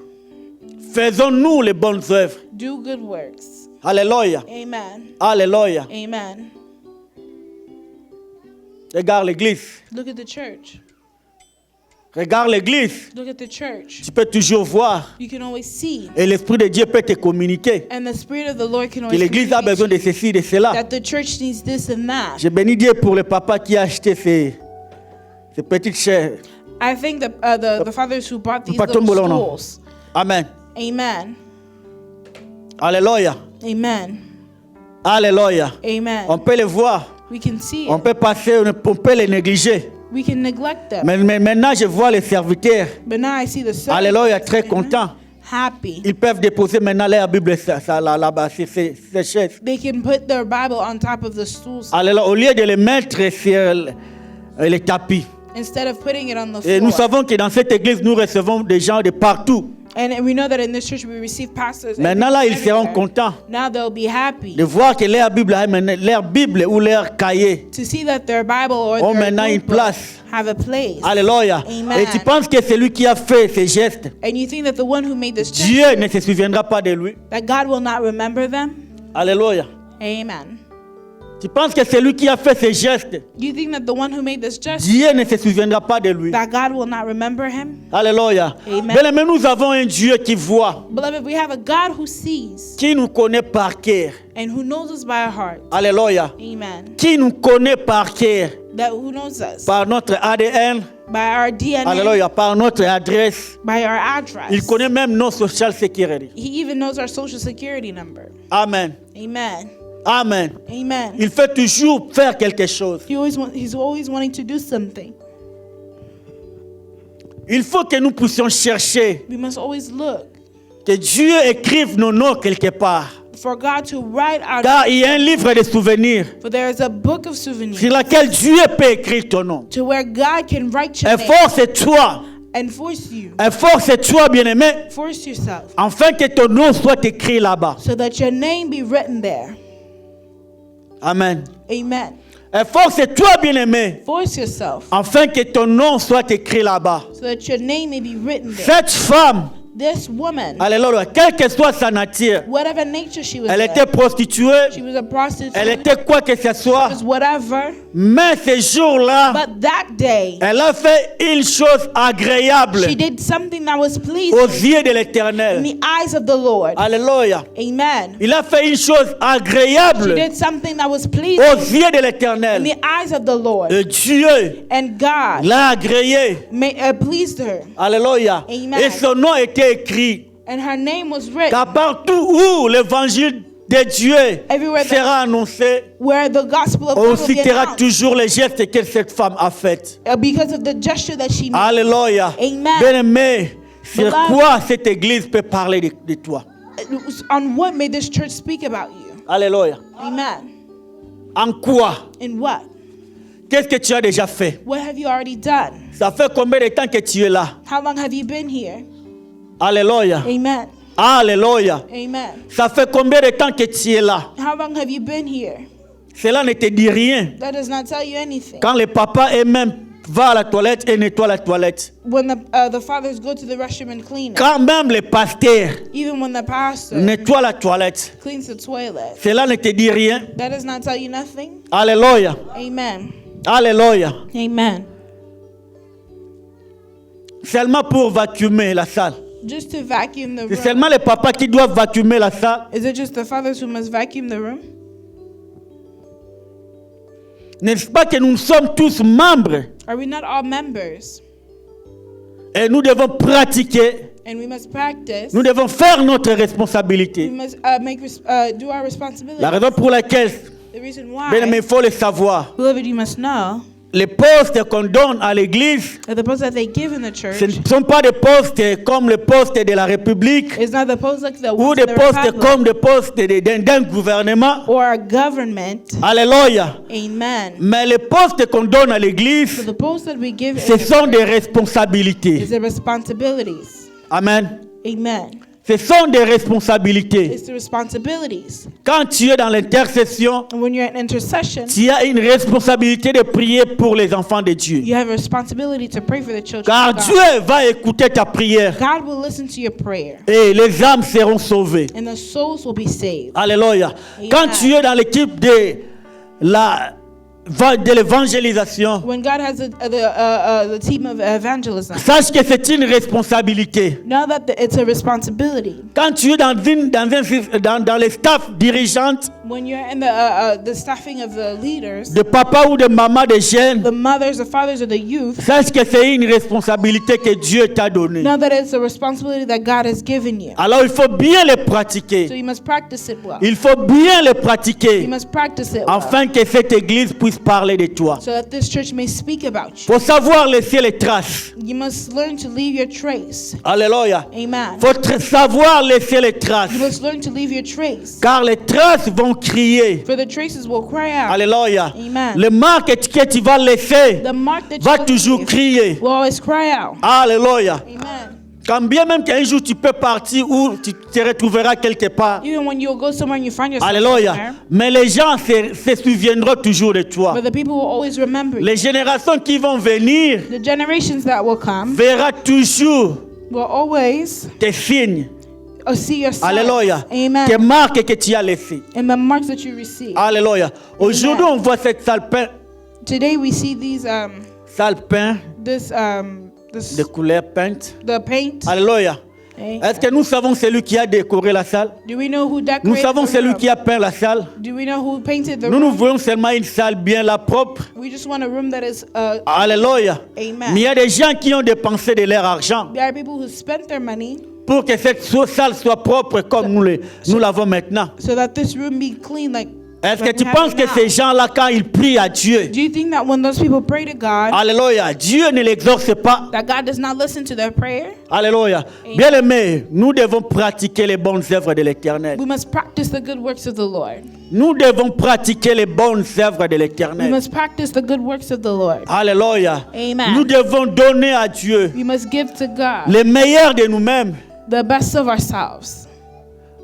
Speaker 2: Faisons-nous les bonnes œuvres.
Speaker 3: Do good works.
Speaker 2: Alléluia.
Speaker 3: Amen.
Speaker 2: Alléluia.
Speaker 3: Amen.
Speaker 2: Regarde l'église.
Speaker 3: Look at the church.
Speaker 2: Regarde l'église.
Speaker 3: Look at the church.
Speaker 2: Tu peux toujours voir.
Speaker 3: You can always see.
Speaker 2: Et l'Esprit de Dieu peut te communiquer.
Speaker 3: And the Spirit of the Lord can
Speaker 2: Que
Speaker 3: always
Speaker 2: l'église a besoin de
Speaker 3: communicate
Speaker 2: ceci, de cela.
Speaker 3: that the church needs this and that.
Speaker 2: Je bénis Dieu pour le papa qui a acheté ces petites chairs.
Speaker 3: I think the fathers who bought these
Speaker 2: Pas
Speaker 3: little
Speaker 2: tomber là, non.
Speaker 3: stools.
Speaker 2: Amen.
Speaker 3: Amen.
Speaker 2: Alléluia.
Speaker 3: Amen.
Speaker 2: Alléluia.
Speaker 3: Amen.
Speaker 2: On peut les voir.
Speaker 3: We can see
Speaker 2: On
Speaker 3: it.
Speaker 2: peut passer, on peut les négliger.
Speaker 3: We can neglect them.
Speaker 2: Mais maintenant, je vois les serviteurs.
Speaker 3: But now I see the servants.
Speaker 2: Alléluia, très
Speaker 3: Amen.
Speaker 2: contents.
Speaker 3: Happy.
Speaker 2: Ils peuvent déposer maintenant leur Bible là-bas, sur ces chaises.
Speaker 3: They can put their Bible on top of the stools
Speaker 2: Alléluia, au lieu de les mettre sur les tapis.
Speaker 3: instead of putting it on the
Speaker 2: Et nous
Speaker 3: floor.
Speaker 2: savons que dans cette église, nous recevons des gens de partout.
Speaker 3: And we know that in this church we receive pastors.
Speaker 2: Maintenant, là, ils seront
Speaker 3: everywhere.
Speaker 2: contents
Speaker 3: Now they'll be happy
Speaker 2: de voir que leur Bible ou leur cahier
Speaker 3: to see that their Bible or
Speaker 2: ont
Speaker 3: their
Speaker 2: maintenant une
Speaker 3: notebook
Speaker 2: place.
Speaker 3: have a place.
Speaker 2: Alléluia.
Speaker 3: Amen.
Speaker 2: Et tu penses que c'est lui qui a fait ces gestes.
Speaker 3: And you think that the one who made this
Speaker 2: Dieu
Speaker 3: gesture,
Speaker 2: ne se souviendra pas de lui.
Speaker 3: that God will not remember them?
Speaker 2: Alléluia.
Speaker 3: Amen.
Speaker 2: Tu penses que c'est lui qui a fait ces gestes?
Speaker 3: You think that the one who made this gesture,
Speaker 2: Dieu ne se souviendra pas de lui.
Speaker 3: that God will not remember him?
Speaker 2: Alléluia.
Speaker 3: Amen.
Speaker 2: Bien-aimés, nous avons un Dieu qui voit,
Speaker 3: Beloved, we have a God who sees
Speaker 2: qui nous connaît par cœur.
Speaker 3: and who knows us by our heart.
Speaker 2: Alléluia.
Speaker 3: Amen.
Speaker 2: Qui nous connaît par cœur,
Speaker 3: That who knows us
Speaker 2: par notre ADN.
Speaker 3: by our DNA,
Speaker 2: Alléluia. Par notre adresse.
Speaker 3: by our address.
Speaker 2: Il connaît même nos social security.
Speaker 3: He even knows our social security number.
Speaker 2: Amen.
Speaker 3: Amen.
Speaker 2: Amen.
Speaker 3: Amen.
Speaker 2: Il fait toujours faire quelque chose.
Speaker 3: He's always wanting to do something.
Speaker 2: Il faut que nous puissions chercher
Speaker 3: We must always look
Speaker 2: que Dieu écrive nos noms quelque part.
Speaker 3: for God to write out.
Speaker 2: Car il y a un livre de souvenirs
Speaker 3: For there is a book of souvenirs
Speaker 2: sur lequel Dieu peut écrire ton nom.
Speaker 3: to where God can write your name
Speaker 2: Efforce-toi.
Speaker 3: and force you.
Speaker 2: Efforce-toi, bien-aimé,
Speaker 3: Force yourself
Speaker 2: afin que ton nom soit écrit là-bas.
Speaker 3: so that your name be written there.
Speaker 2: Amen.
Speaker 3: Amen.
Speaker 2: Efforce-toi, bien-aimé,
Speaker 3: Force yourself
Speaker 2: afin que ton nom soit écrit là-bas.
Speaker 3: so that your name may be written there.
Speaker 2: Cette femme,
Speaker 3: This woman,
Speaker 2: alléluia, quelle que soit sa nature,
Speaker 3: whatever nature she was
Speaker 2: elle
Speaker 3: in,
Speaker 2: était prostituée,
Speaker 3: she was a prostitute,
Speaker 2: elle était quoi que ce soit,
Speaker 3: was whatever,
Speaker 2: mais ce jour-là,
Speaker 3: but that day,
Speaker 2: elle a fait une chose agréable
Speaker 3: she did something that was pleasing
Speaker 2: aux yeux de
Speaker 3: in
Speaker 2: l'Éternel.
Speaker 3: the eyes of the Lord.
Speaker 2: Alléluia.
Speaker 3: Amen.
Speaker 2: Il a fait une chose
Speaker 3: She
Speaker 2: agréable
Speaker 3: did something that was pleasing
Speaker 2: aux yeux de
Speaker 3: in
Speaker 2: l'Éternel.
Speaker 3: the eyes of the Lord.
Speaker 2: Et Dieu
Speaker 3: And God
Speaker 2: l'a agréé.
Speaker 3: pleased her.
Speaker 2: Alléluia.
Speaker 3: Amen.
Speaker 2: Et son nom était écrit.
Speaker 3: And her name was written
Speaker 2: Car partout où l'évangile de Dieu
Speaker 3: Everywhere that-
Speaker 2: sera annoncé,
Speaker 3: where the gospel of
Speaker 2: on
Speaker 3: God will be
Speaker 2: citera
Speaker 3: announced
Speaker 2: toujours les gestes que cette femme a faits.
Speaker 3: because of the gesture that she made.
Speaker 2: Alléluia.
Speaker 3: Amen.
Speaker 2: Bien-aimé, sur
Speaker 3: Beloved.
Speaker 2: quoi cette église peut parler de toi?
Speaker 3: On what may this church speak about you?
Speaker 2: Alléluia.
Speaker 3: Amen.
Speaker 2: En quoi?
Speaker 3: In what?
Speaker 2: Qu'est-ce que tu as déjà fait?
Speaker 3: What have you already done?
Speaker 2: Ça fait combien de temps que tu es là?
Speaker 3: How long have you been here?
Speaker 2: Alléluia.
Speaker 3: Amen.
Speaker 2: Alléluia.
Speaker 3: Amen.
Speaker 2: Ça fait combien de temps que tu es là?
Speaker 3: How long have you been here?
Speaker 2: Cela ne te dit rien.
Speaker 3: That does not tell you anything.
Speaker 2: Quand le papa eux-mêmes va à la toilette et nettoie la toilette.
Speaker 3: When the fathers go to the restroom and clean it,
Speaker 2: Quand même le pasteur
Speaker 3: even when the pastor
Speaker 2: nettoie la toilette.
Speaker 3: cleans the toilet,
Speaker 2: Cela ne te dit rien.
Speaker 3: that does not tell you nothing.
Speaker 2: Alléluia.
Speaker 3: Amen.
Speaker 2: Alléluia.
Speaker 3: Amen.
Speaker 2: Seulement pour vacuumer la salle.
Speaker 3: Just to vacuum the
Speaker 2: C'est
Speaker 3: room.
Speaker 2: seulement les papas qui doivent vacuumer la salle.
Speaker 3: Is it just the fathers who must vacuum the room?
Speaker 2: N'est-ce pas que nous sommes tous membres
Speaker 3: Are we not all members?
Speaker 2: et nous devons pratiquer,
Speaker 3: And we must practice.
Speaker 2: nous devons faire notre
Speaker 3: We
Speaker 2: responsabilité.
Speaker 3: must do our responsibility.
Speaker 2: La raison pour laquelle,
Speaker 3: The reason
Speaker 2: bien aimé,
Speaker 3: why,
Speaker 2: il faut le savoir.
Speaker 3: beloved, you must know
Speaker 2: Les postes qu'on donne à l'église,
Speaker 3: that the posts that they give in the
Speaker 2: ce
Speaker 3: church
Speaker 2: ne sont pas des postes comme le poste de la République
Speaker 3: is not the post like the
Speaker 2: ou
Speaker 3: ones
Speaker 2: des
Speaker 3: in the
Speaker 2: postes
Speaker 3: Republic
Speaker 2: comme des postes d'un gouvernement.
Speaker 3: or a government.
Speaker 2: Alléluia.
Speaker 3: Amen.
Speaker 2: Mais les postes qu'on donne à
Speaker 3: So
Speaker 2: l'église,
Speaker 3: the posts that we give
Speaker 2: ce
Speaker 3: in the
Speaker 2: sont des
Speaker 3: church
Speaker 2: responsabilités.
Speaker 3: is the responsibilities.
Speaker 2: Amen.
Speaker 3: Amen.
Speaker 2: Ce sont des responsabilités.
Speaker 3: It's the responsibilities.
Speaker 2: Quand tu es dans l'intercession,
Speaker 3: And when you're in intercession,
Speaker 2: tu as une responsabilité de prier pour les enfants de Dieu.
Speaker 3: you have a responsibility to pray for the children
Speaker 2: Car
Speaker 3: of God.
Speaker 2: Dieu va écouter ta prière
Speaker 3: God will listen to your prayer,
Speaker 2: et les âmes seront sauvées.
Speaker 3: and the souls will be saved.
Speaker 2: Alléluia.
Speaker 3: Amen.
Speaker 2: Quand tu es dans l'équipe de l'évangélisation,
Speaker 3: When God has the team of evangelism,
Speaker 2: sache que c'est une responsabilité.
Speaker 3: know that it's a responsibility.
Speaker 2: Quand tu es dans les staffs dirigeantes
Speaker 3: When you're in the staffing of the leaders,
Speaker 2: de papa ou de maman de jeunes,
Speaker 3: the mothers, the fathers of the youth,
Speaker 2: sache que c'est une responsabilité que Dieu t'a donnée.
Speaker 3: know that it's a responsibility that God has given you.
Speaker 2: Alors il faut bien le
Speaker 3: So
Speaker 2: pratiquer.
Speaker 3: you must practice it well.
Speaker 2: Il faut bien le
Speaker 3: You
Speaker 2: pratiquer
Speaker 3: must practice it well,
Speaker 2: afin que cette église puisse parler de toi.
Speaker 3: so that this church may speak about you.
Speaker 2: Il faut savoir laisser les traces.
Speaker 3: You must learn to leave your trace.
Speaker 2: Alléluia.
Speaker 3: Amen.
Speaker 2: Il faut savoir laisser les traces.
Speaker 3: You must learn to leave your trace.
Speaker 2: Car les traces vont crier.
Speaker 3: For the traces will cry out.
Speaker 2: Alléluia.
Speaker 3: Amen.
Speaker 2: Le marque que tu vas laisser
Speaker 3: The mark that
Speaker 2: va
Speaker 3: you
Speaker 2: toujours
Speaker 3: leave
Speaker 2: crier.
Speaker 3: will always cry out.
Speaker 2: Alléluia.
Speaker 3: Amen.
Speaker 2: Quand bien même qu'un jour tu peux partir ou tu te retrouveras quelque part.
Speaker 3: Even when you go somewhere and you find yourself
Speaker 2: Alléluia.
Speaker 3: somewhere,
Speaker 2: Mais les gens se souviendront toujours de toi.
Speaker 3: but the people will always remember you.
Speaker 2: Les générations qui vont venir
Speaker 3: The generations that will come
Speaker 2: verront toujours
Speaker 3: will always
Speaker 2: tes signes.
Speaker 3: see your signs.
Speaker 2: Alléluia.
Speaker 3: Amen.
Speaker 2: Tes marques que tu as laissées.
Speaker 3: And the marks that you receive.
Speaker 2: Alléluia. Aujourd'hui, on voit cette salle peinte.
Speaker 3: Today we see these
Speaker 2: Salle peinte
Speaker 3: this
Speaker 2: de couleurs peintes.
Speaker 3: the paint.
Speaker 2: Alléluia.
Speaker 3: Amen.
Speaker 2: Est-ce que nous savons celui qui a décoré la salle?
Speaker 3: Do we know who decorated
Speaker 2: Nous savons
Speaker 3: the
Speaker 2: celui
Speaker 3: room?
Speaker 2: qui a peint la salle.
Speaker 3: Do we know who painted the
Speaker 2: Nous
Speaker 3: room?
Speaker 2: voyons seulement une salle bien là propre.
Speaker 3: We just want a room that is
Speaker 2: Alléluia.
Speaker 3: Amen.
Speaker 2: Mais il y a des gens qui ont dépensé de leur argent
Speaker 3: there are people who spent their money
Speaker 2: pour que cette salle soit propre comme nous l'avons maintenant.
Speaker 3: so that this room be clean like
Speaker 2: Est-ce que
Speaker 3: like
Speaker 2: tu
Speaker 3: we
Speaker 2: penses
Speaker 3: have
Speaker 2: que
Speaker 3: it
Speaker 2: ces gens-là, quand ils prient à Dieu,
Speaker 3: now. Do you think that when those people pray to God,
Speaker 2: Alléluia, Dieu ne l'exauce pas?
Speaker 3: that God does not listen to their prayer?
Speaker 2: Alléluia. Bien-aimés, nous devons pratiquer les bonnes œuvres de l'Éternel.
Speaker 3: We must practice the good works of the Lord.
Speaker 2: Nous devons pratiquer les bonnes œuvres de
Speaker 3: We
Speaker 2: l'Éternel.
Speaker 3: must practice the good works of the Lord.
Speaker 2: Alléluia.
Speaker 3: Amen.
Speaker 2: Nous devons donner à Dieu
Speaker 3: We must give to God
Speaker 2: le meilleur de nous-mêmes.
Speaker 3: the best of ourselves.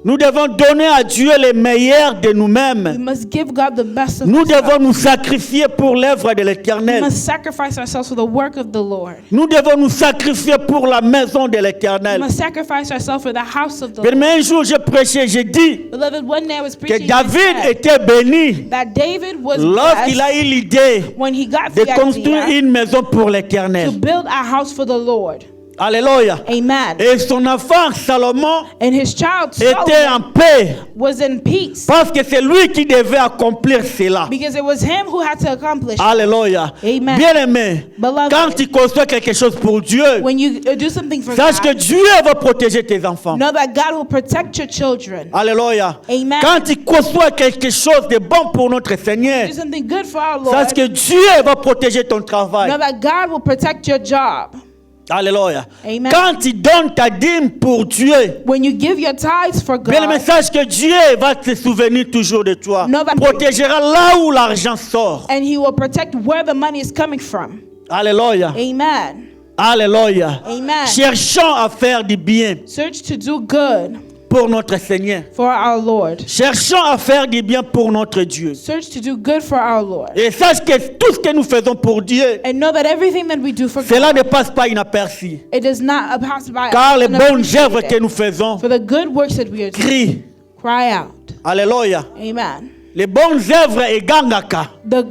Speaker 2: Nous devons donner à Dieu le meilleur de
Speaker 3: We
Speaker 2: nous-mêmes.
Speaker 3: must give God the best of
Speaker 2: Nous
Speaker 3: ourselves.
Speaker 2: devons nous sacrifier pour l'œuvre de
Speaker 3: We
Speaker 2: l'Éternel.
Speaker 3: must sacrifice ourselves for the work of the Lord.
Speaker 2: Nous devons nous sacrifier pour la maison de
Speaker 3: We
Speaker 2: l'Éternel.
Speaker 3: must sacrifice ourselves for the house of the
Speaker 2: Mais
Speaker 3: Lord.
Speaker 2: un jour, j'ai prêché, j'ai dit
Speaker 3: Beloved, one day I was
Speaker 2: que
Speaker 3: preaching
Speaker 2: David
Speaker 3: and said
Speaker 2: était béni
Speaker 3: that David was
Speaker 2: lorsqu'il a
Speaker 3: blessed
Speaker 2: eu l'idée
Speaker 3: when he got
Speaker 2: de
Speaker 3: the
Speaker 2: construire
Speaker 3: idea
Speaker 2: une maison pour
Speaker 3: to
Speaker 2: l'Éternel.
Speaker 3: build a house for the Lord.
Speaker 2: Alléluia.
Speaker 3: Amen.
Speaker 2: Et son enfant Salomon
Speaker 3: And his child
Speaker 2: était en
Speaker 3: Solomon
Speaker 2: paix
Speaker 3: was in peace
Speaker 2: parce que c'est lui qui devait accomplir cela.
Speaker 3: because it was him who had to accomplish it.
Speaker 2: Alléluia.
Speaker 3: Amen.
Speaker 2: Bien-aimé,
Speaker 3: Beloved,
Speaker 2: quand tu construis quelque chose pour Dieu,
Speaker 3: when you do something for
Speaker 2: sache que
Speaker 3: God,
Speaker 2: Dieu va protéger tes enfants.
Speaker 3: know that God will protect your children.
Speaker 2: Alléluia.
Speaker 3: Amen.
Speaker 2: Quand tu construis quelque chose de bon pour notre Seigneur,
Speaker 3: Do something good for our Lord.
Speaker 2: sache que Dieu va protéger ton travail.
Speaker 3: Know that God will protect your job.
Speaker 2: Alléluia.
Speaker 3: Amen.
Speaker 2: Quand tu donnes ta dîme pour Dieu,
Speaker 3: When you give your tithes for
Speaker 2: bien le
Speaker 3: God,
Speaker 2: message que Dieu va te souvenir toujours de toi.
Speaker 3: No, that-
Speaker 2: Protégera là où l'argent sort.
Speaker 3: and he will protect where the money is coming from.
Speaker 2: Alléluia.
Speaker 3: Amen.
Speaker 2: Alléluia.
Speaker 3: Amen.
Speaker 2: Cherchons à faire du bien
Speaker 3: Search to do good
Speaker 2: pour notre Seigneur.
Speaker 3: for our Lord.
Speaker 2: Cherchons à faire du bien pour notre Dieu.
Speaker 3: Search to do good for our Lord.
Speaker 2: Et sache que tout ce que nous faisons pour Dieu,
Speaker 3: And know that everything that we do for
Speaker 2: cela ne
Speaker 3: God,
Speaker 2: passe pas inaperçu.
Speaker 3: it does not pass by.
Speaker 2: Car les bonnes
Speaker 3: unappreciated.
Speaker 2: œuvres que nous faisons
Speaker 3: For the good works that we are doing,
Speaker 2: crient.
Speaker 3: cry out.
Speaker 2: Alléluia.
Speaker 3: Amen.
Speaker 2: Les bonnes œuvres egangaka.
Speaker 3: The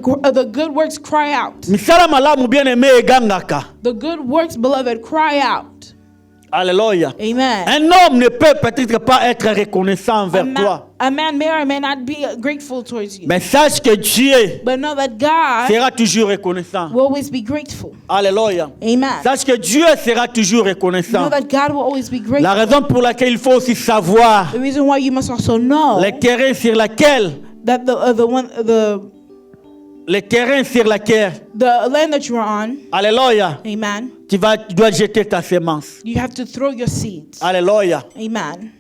Speaker 3: good works cry out.
Speaker 2: Misala malamu bien-aimé egangaka.
Speaker 3: The good works, beloved, cry out.
Speaker 2: Alléluia.
Speaker 3: Amen.
Speaker 2: Un homme ne peut peut-être pas être reconnaissant envers toi.
Speaker 3: A man may or may not be grateful towards you.
Speaker 2: Mais sache que Dieu
Speaker 3: But know that God
Speaker 2: sera toujours reconnaissant.
Speaker 3: will always be grateful.
Speaker 2: Alléluia.
Speaker 3: Amen.
Speaker 2: Sache que Dieu sera toujours
Speaker 3: Know
Speaker 2: reconnaissant.
Speaker 3: that God will always be grateful.
Speaker 2: La raison pour laquelle il faut aussi savoir
Speaker 3: The reason why you must also know
Speaker 2: les terrains sur lesquels,
Speaker 3: that
Speaker 2: les terrains sur lesquels,
Speaker 3: the land that you are on,
Speaker 2: alléluia,
Speaker 3: amen,
Speaker 2: tu dois jeter ta semence.
Speaker 3: you have to throw your seeds.
Speaker 2: Alléluia.
Speaker 3: Amen.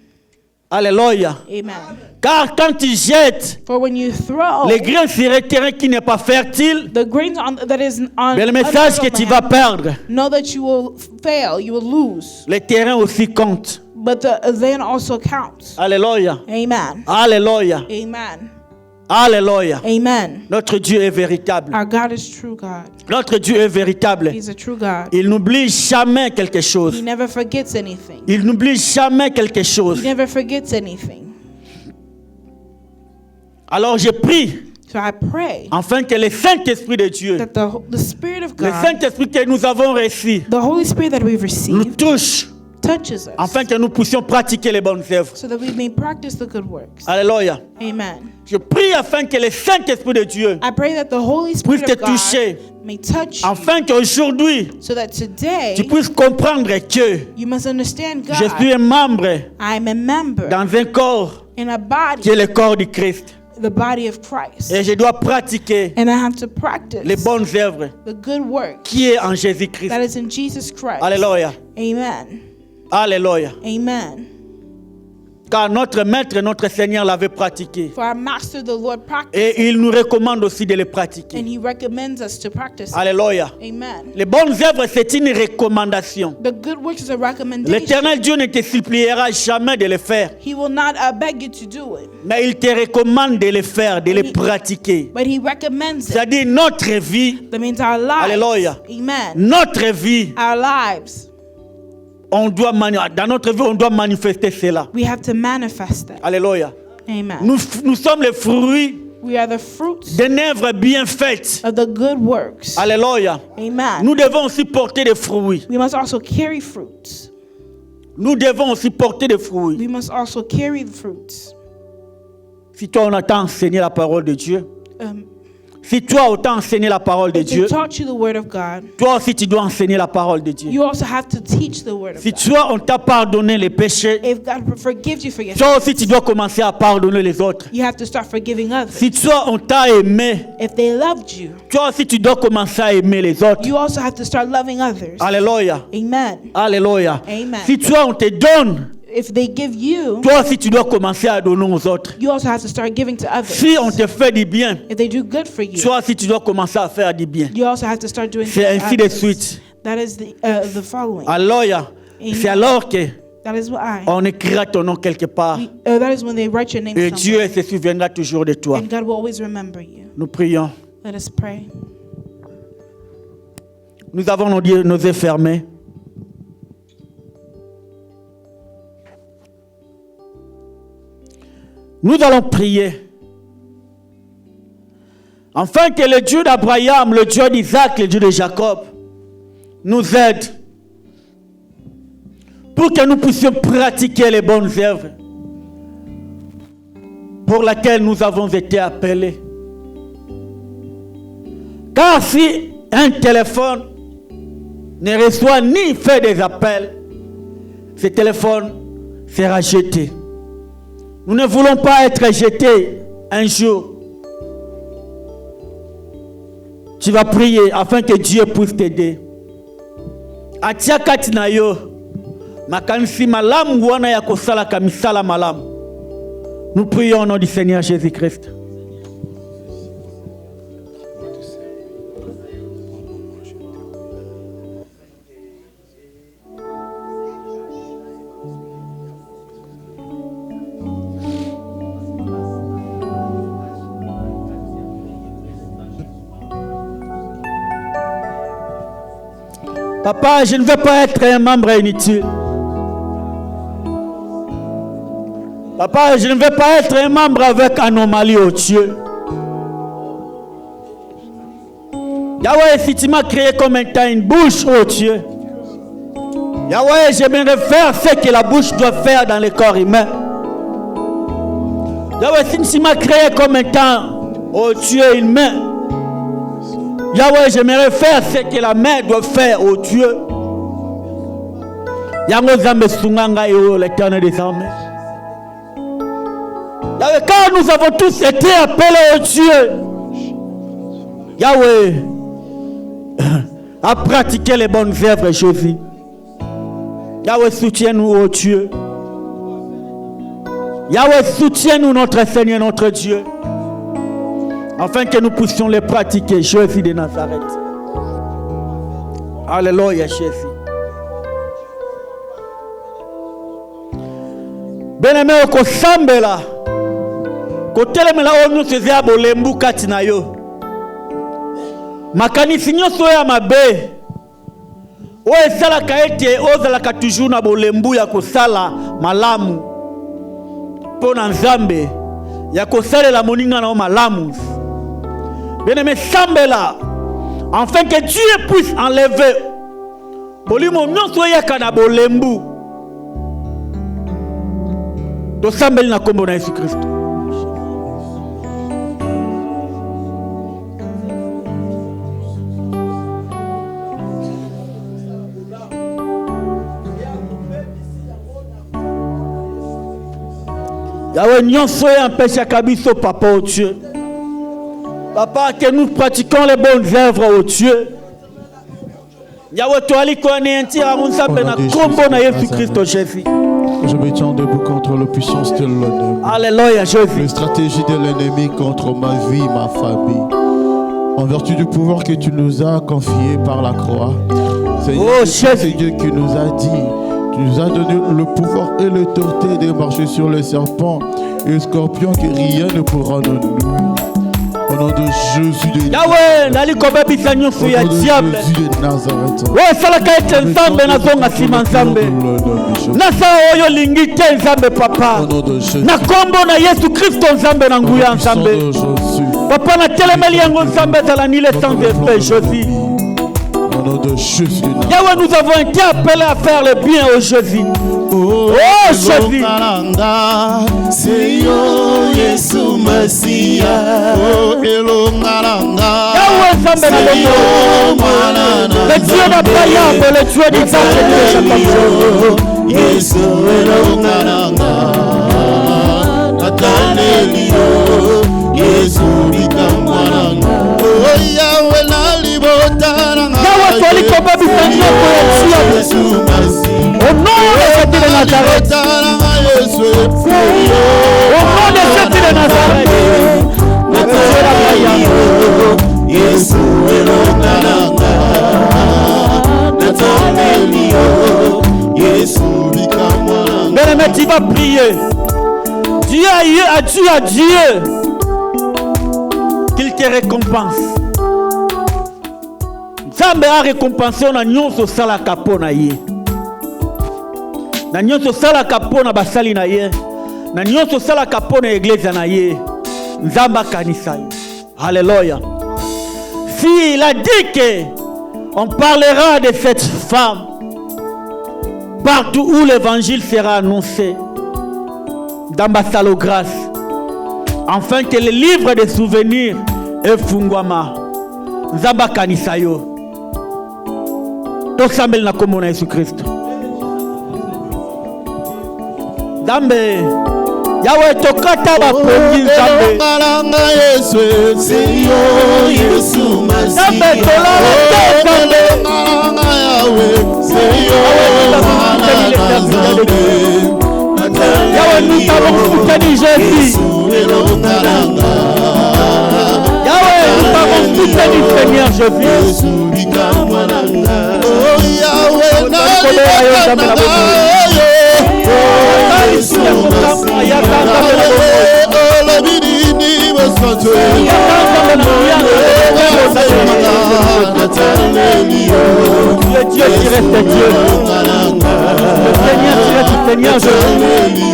Speaker 2: Alléluia.
Speaker 3: Amen.
Speaker 2: Car quand tu jettes
Speaker 3: For when you throw
Speaker 2: les grains sur un terrain qui n'est pas fertile,
Speaker 3: the grains that is on
Speaker 2: mais le message que tu vas perdre,
Speaker 3: know that you will fail, you will lose.
Speaker 2: les terrains aussi comptent.
Speaker 3: But the land also counts.
Speaker 2: Alléluia.
Speaker 3: Amen.
Speaker 2: Alléluia.
Speaker 3: Amen.
Speaker 2: Alléluia.
Speaker 3: Amen.
Speaker 2: Notre Dieu est véritable.
Speaker 3: Our God is true God.
Speaker 2: Notre Dieu est véritable.
Speaker 3: He's a true God.
Speaker 2: Il n'oublie jamais quelque
Speaker 3: He
Speaker 2: chose.
Speaker 3: never forgets anything.
Speaker 2: Il n'oublie jamais quelque
Speaker 3: He
Speaker 2: chose.
Speaker 3: never forgets anything.
Speaker 2: Alors je prie
Speaker 3: So I pray
Speaker 2: afin que le Saint-Esprit de Dieu,
Speaker 3: that the Spirit of
Speaker 2: le
Speaker 3: God,
Speaker 2: Saint-Esprit que nous avons reçu,
Speaker 3: the Holy Spirit that we've
Speaker 2: nous
Speaker 3: received,
Speaker 2: touche
Speaker 3: touches us
Speaker 2: afin que nous puissions pratiquer les bonnes œuvres.
Speaker 3: so that we may practice the good works.
Speaker 2: Alléluia.
Speaker 3: Amen.
Speaker 2: Je prie afin que le Saint-Esprit de Dieu,
Speaker 3: I pray that the Holy
Speaker 2: puisse
Speaker 3: Spirit
Speaker 2: te
Speaker 3: of God
Speaker 2: toucher,
Speaker 3: may touch you
Speaker 2: afin qu'aujourd'hui,
Speaker 3: so that today
Speaker 2: tu puisses comprendre que
Speaker 3: you must understand
Speaker 2: je suis
Speaker 3: God.
Speaker 2: un membre
Speaker 3: I'm a member
Speaker 2: dans un corps
Speaker 3: in a
Speaker 2: qui
Speaker 3: body,
Speaker 2: est le corps du Christ.
Speaker 3: the body of Christ.
Speaker 2: Et je dois pratiquer
Speaker 3: And I have to practice
Speaker 2: les bonnes œuvres
Speaker 3: the good work
Speaker 2: qui est en Jésus-Christ.
Speaker 3: that is in Jesus Christ.
Speaker 2: Alléluia.
Speaker 3: Amen.
Speaker 2: Alléluia.
Speaker 3: Amen.
Speaker 2: Car notre Maître, notre Seigneur l'avait pratiqué.
Speaker 3: For our Master, the Lord, practiced,
Speaker 2: Et il nous recommande aussi de le pratiquer.
Speaker 3: and He recommends us to practice it.
Speaker 2: Alléluia.
Speaker 3: Amen.
Speaker 2: Les bonnes œuvres, c'est une recommandation.
Speaker 3: The good works is a recommendation.
Speaker 2: L'Éternel Dieu ne te suppliera jamais de le faire.
Speaker 3: He will not beg you to do it,
Speaker 2: Mais il te recommande de le faire, de le pratiquer.
Speaker 3: but He recommends it.
Speaker 2: C'est-à-dire notre vie,
Speaker 3: That means our lives.
Speaker 2: Alléluia.
Speaker 3: Amen.
Speaker 2: notre vie,
Speaker 3: Our lives,
Speaker 2: dans notre vie, on doit manifester cela.
Speaker 3: We have to manifest that.
Speaker 2: Alléluia.
Speaker 3: Amen.
Speaker 2: Nous sommes les fruits
Speaker 3: We are the fruits
Speaker 2: des œuvres bien faites.
Speaker 3: of the good works.
Speaker 2: Alléluia.
Speaker 3: Amen.
Speaker 2: Nous devons aussi porter des fruits.
Speaker 3: We must also carry fruits.
Speaker 2: Nous devons aussi porter des fruits.
Speaker 3: We must also carry the fruits.
Speaker 2: Si toi, on a enseigné la parole de Dieu, si toi, on t'a enseigné la parole de
Speaker 3: If
Speaker 2: Dieu,
Speaker 3: they taught you the word of God,
Speaker 2: toi aussi, tu dois enseigner la parole de Dieu.
Speaker 3: you also have to teach the word of
Speaker 2: Si
Speaker 3: God.
Speaker 2: toi, on t'a pardonné les péchés,
Speaker 3: If God forgives you for your
Speaker 2: toi
Speaker 3: sins,
Speaker 2: aussi, tu dois commencer à pardonner les autres.
Speaker 3: you have to start forgiving others.
Speaker 2: Si toi, on t'a aimé,
Speaker 3: If they loved you,
Speaker 2: toi aussi, tu dois commencer à aimer les autres.
Speaker 3: you also have to start loving others.
Speaker 2: Alléluia.
Speaker 3: Amen.
Speaker 2: Alléluia.
Speaker 3: Amen.
Speaker 2: Si toi, on te donne,
Speaker 3: If they give you,
Speaker 2: toi aussi, tu dois commencer à donner aux autres.
Speaker 3: you also have to start giving to others.
Speaker 2: Si on te fait du bien,
Speaker 3: If they do good for you,
Speaker 2: toi aussi, tu dois commencer à faire du bien.
Speaker 3: you also have to start doing
Speaker 2: C'est
Speaker 3: good to
Speaker 2: ainsi de
Speaker 3: others.
Speaker 2: suite.
Speaker 3: That is the following.
Speaker 2: Alléluia.
Speaker 3: Amen.
Speaker 2: C'est alors que
Speaker 3: That is why.
Speaker 2: on écrira ton nom quelque part.
Speaker 3: That is when they write your name
Speaker 2: Et Dieu
Speaker 3: somewhere.
Speaker 2: se souviendra toujours de toi.
Speaker 3: And God will always remember you.
Speaker 2: Nous prions.
Speaker 3: Let us pray.
Speaker 2: Nous avons nos yeux fermés. Nous allons prier. Afin que le Dieu d'Abraham, le Dieu d'Isaac, le Dieu de Jacob nous aide pour que nous puissions pratiquer les bonnes œuvres pour lesquelles nous avons été appelés. Car si un téléphone ne reçoit ni fait des appels, ce téléphone sera jeté. Nous ne voulons pas être jetés un jour. Tu vas prier afin que Dieu puisse t'aider. Atia kati na yo makanisi malamu wana ya kosala kamisala malamu. Nous prions au nom du Seigneur Jésus-Christ. Papa, je ne veux pas être un membre inutile. Papa, je ne veux pas être un membre avec anomalie, oh Dieu. Yahweh, si tu m'as créé comme un tas, une bouche, oh Dieu. Yahweh, j'aimerais faire ce que la bouche doit faire dans le corps humain. Yahweh, si tu m'as créé comme un temps, oh Dieu, une main. Yahweh, j'aimerais faire ce que la main doit faire, oh Dieu. Yahweh, Zambé Sunganga et l'éternel des armées. Yahweh, car nous avons tous été appelés, oh Dieu. Yahweh, à pratiquer les bonnes œuvres, Jésus. Yahweh, soutiens-nous, oh Dieu. Yahweh, soutiens-nous, notre Seigneur, notre Dieu. Afin que nous puissions les pratiquer, Jésus de Nazareth. Alléluia, Jésus. Bien-aimé, au Sambela, côté le mela onu seze abolembu kati na yo. Makanisi nyonso ya mabe. O esala ka ete ozala ka toujours na bolembu ya kosala malamu. Pona Nzambe ya kosalela moninga na malamu. Bien-aimé, Sambela, afin que Dieu puisse enlever bolimo nyonso ya kana bolembu. To sambeli na kombo na Yesu Kristo. Yahweh, nyonso ya empêche kabiso papa au Dieu. Papa, que nous pratiquons les bonnes œuvres au Dieu. Yahweh, toi, Jésus.
Speaker 4: Je me tiens debout contre la puissance de l'ennemi.
Speaker 2: Alléluia, Jésus.
Speaker 4: La stratégie de l'ennemi contre ma vie, ma famille. En vertu du pouvoir que tu nous as confié par la croix.
Speaker 2: Oh,
Speaker 4: c'est Dieu qui nous a dit. Tu nous as donné le pouvoir et l'autorité de marcher sur les serpents et les scorpions, que rien ne pourra nous nuire. Au nom de Jésus de
Speaker 2: Yahweh, nali kobebisa nyonso ya diable.
Speaker 4: Jésus de Nazareth.
Speaker 2: Oyo esalaka ete nzambe nazonga nsima nzambe. Nasala oyo olingi te nzambe papa. Na kombo na Yesu Kristo nzambe na nguya nzambe. Papa na telemeli yango nzambe ezala ni le sang de paix Jésus. Yahweh, nous avons été appelés à faire le bien au Jésus. Oh Jésus. Yahweh, nzambe na bongo. Le Dieu d'incroyable, le Dieu des âges et de
Speaker 1: Yesu elongalanga atanelio Yesu bikamwananga oh Yahweh nalibotaranga
Speaker 2: Yahweh toli kobebisa nyoko ya diable.
Speaker 1: Yesu masi
Speaker 2: Au nom de Jésus de Nazareth.
Speaker 1: Yesu
Speaker 2: Au nom de Jésus de Nazareth.
Speaker 1: Yesu elongalanga atanelio Yesu bikamwananga.
Speaker 2: Bien-aimé, tu vas prier. Dieu a dit à Dieu qu'il te récompense. Nzambe a récompensé na nyonso salaka pona ye. Na nyonso salaka pona basali na ye. Na nyonso salaka pona église na ye. Nzamba kanisa ye. Alléluia. Si il a dit que on parlera de cette femme partout où l'évangile sera annoncé, dans Bassalo grâce, afin que le livre des souvenirs et Fungwama, Nzamba Kanisayo, Tosambel na kombo na Yesu Kristo. Dambe, Yahweh tokata ba pongi Nzambe.
Speaker 1: Malanga Yesu, Seyo Yesu Masi.
Speaker 2: Dambe tolala te Nzambe.
Speaker 1: Malanga Yahweh, Seyo malanga Nzambe.
Speaker 2: Yahweh, nous t'avons soutenu Jésus. Yahweh, nous t'avons soutenu Seigneur Jésus.
Speaker 1: Oh Yahweh,
Speaker 2: le Dieu qui reste Dieu. Le Seigneur qui reste Seigneur Jésus.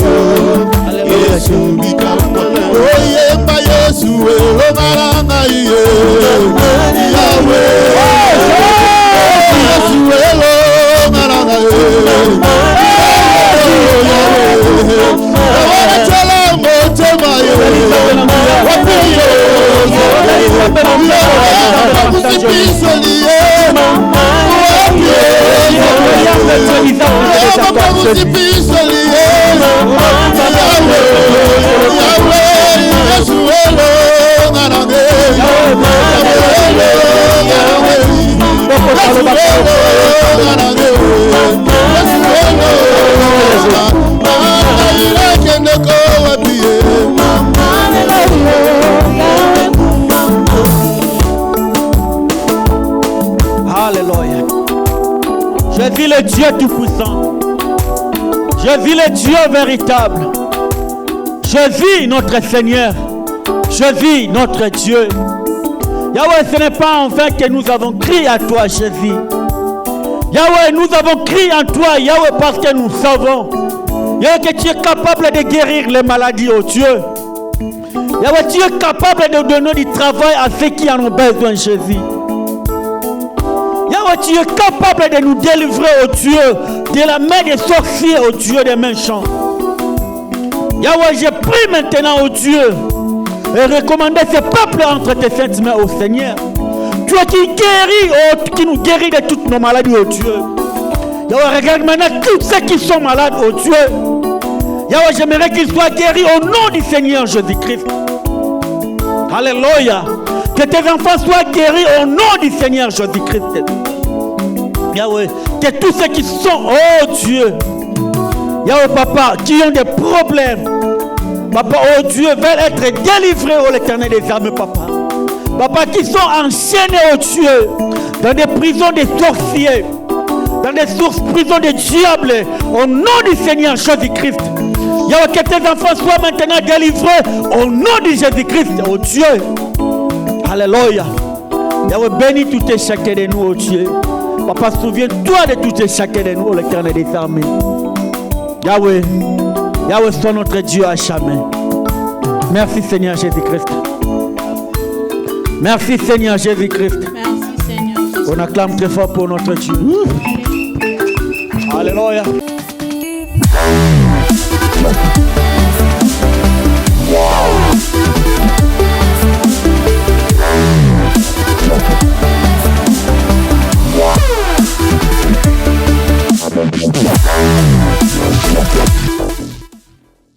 Speaker 2: Alléluia. Je vis le Dieu tout-puissant. Je vis le Dieu véritable. Je vis notre Seigneur. Je vis notre Dieu. Yahweh, ce n'est pas en vain que nous avons crié à toi, Jésus. Yahweh, nous avons crié en toi, Yahweh, parce que nous savons, Yahweh, que tu es capable de guérir les maladies, oh Dieu. Yahweh, tu es capable de donner du travail à ceux qui en ont besoin, Jésus. Yahweh, tu es capable de nous délivrer, oh Dieu, de la main des sorciers, oh Dieu, des méchants. Yahweh, je prie maintenant, oh Dieu, et recommande ce peuple entre tes saintes mains, oh Seigneur. Toi qui guéris, oh, qui nous guéris de toutes nos maladies, oh Dieu. Yahweh, regarde maintenant tous ceux qui sont malades, oh Dieu. Yahweh, j'aimerais qu'ils soient guéris au nom du Seigneur Jésus-Christ. Alléluia. Que tes enfants soient guéris au nom du Seigneur Jésus-Christ. Yahweh, que tous ceux qui sont, oh Dieu, Yahweh, Papa, qui ont des problèmes, Papa, oh Dieu, veulent être délivrés, oh l'Éternel des armées, Papa. Papa, qui sont enchaînés, oh Dieu, dans des prisons des sorciers, dans des prisons des diables, au nom du Seigneur Jésus-Christ. Yahweh, que tes enfants soient maintenant délivrés au nom de Jésus-Christ, oh Dieu. Alléluia. Yahweh, bénis tout et chacun de nous, oh Dieu. Papa, souviens-toi de tout et chacun de nous, l'Éternel des armées. Yahweh, Yahweh, sois notre Dieu à jamais. Merci Seigneur Jésus-Christ. Merci Seigneur Jésus-Christ.
Speaker 3: Merci Seigneur.
Speaker 2: On acclame très fort pour notre Dieu. Alléluia.
Speaker 5: Wow.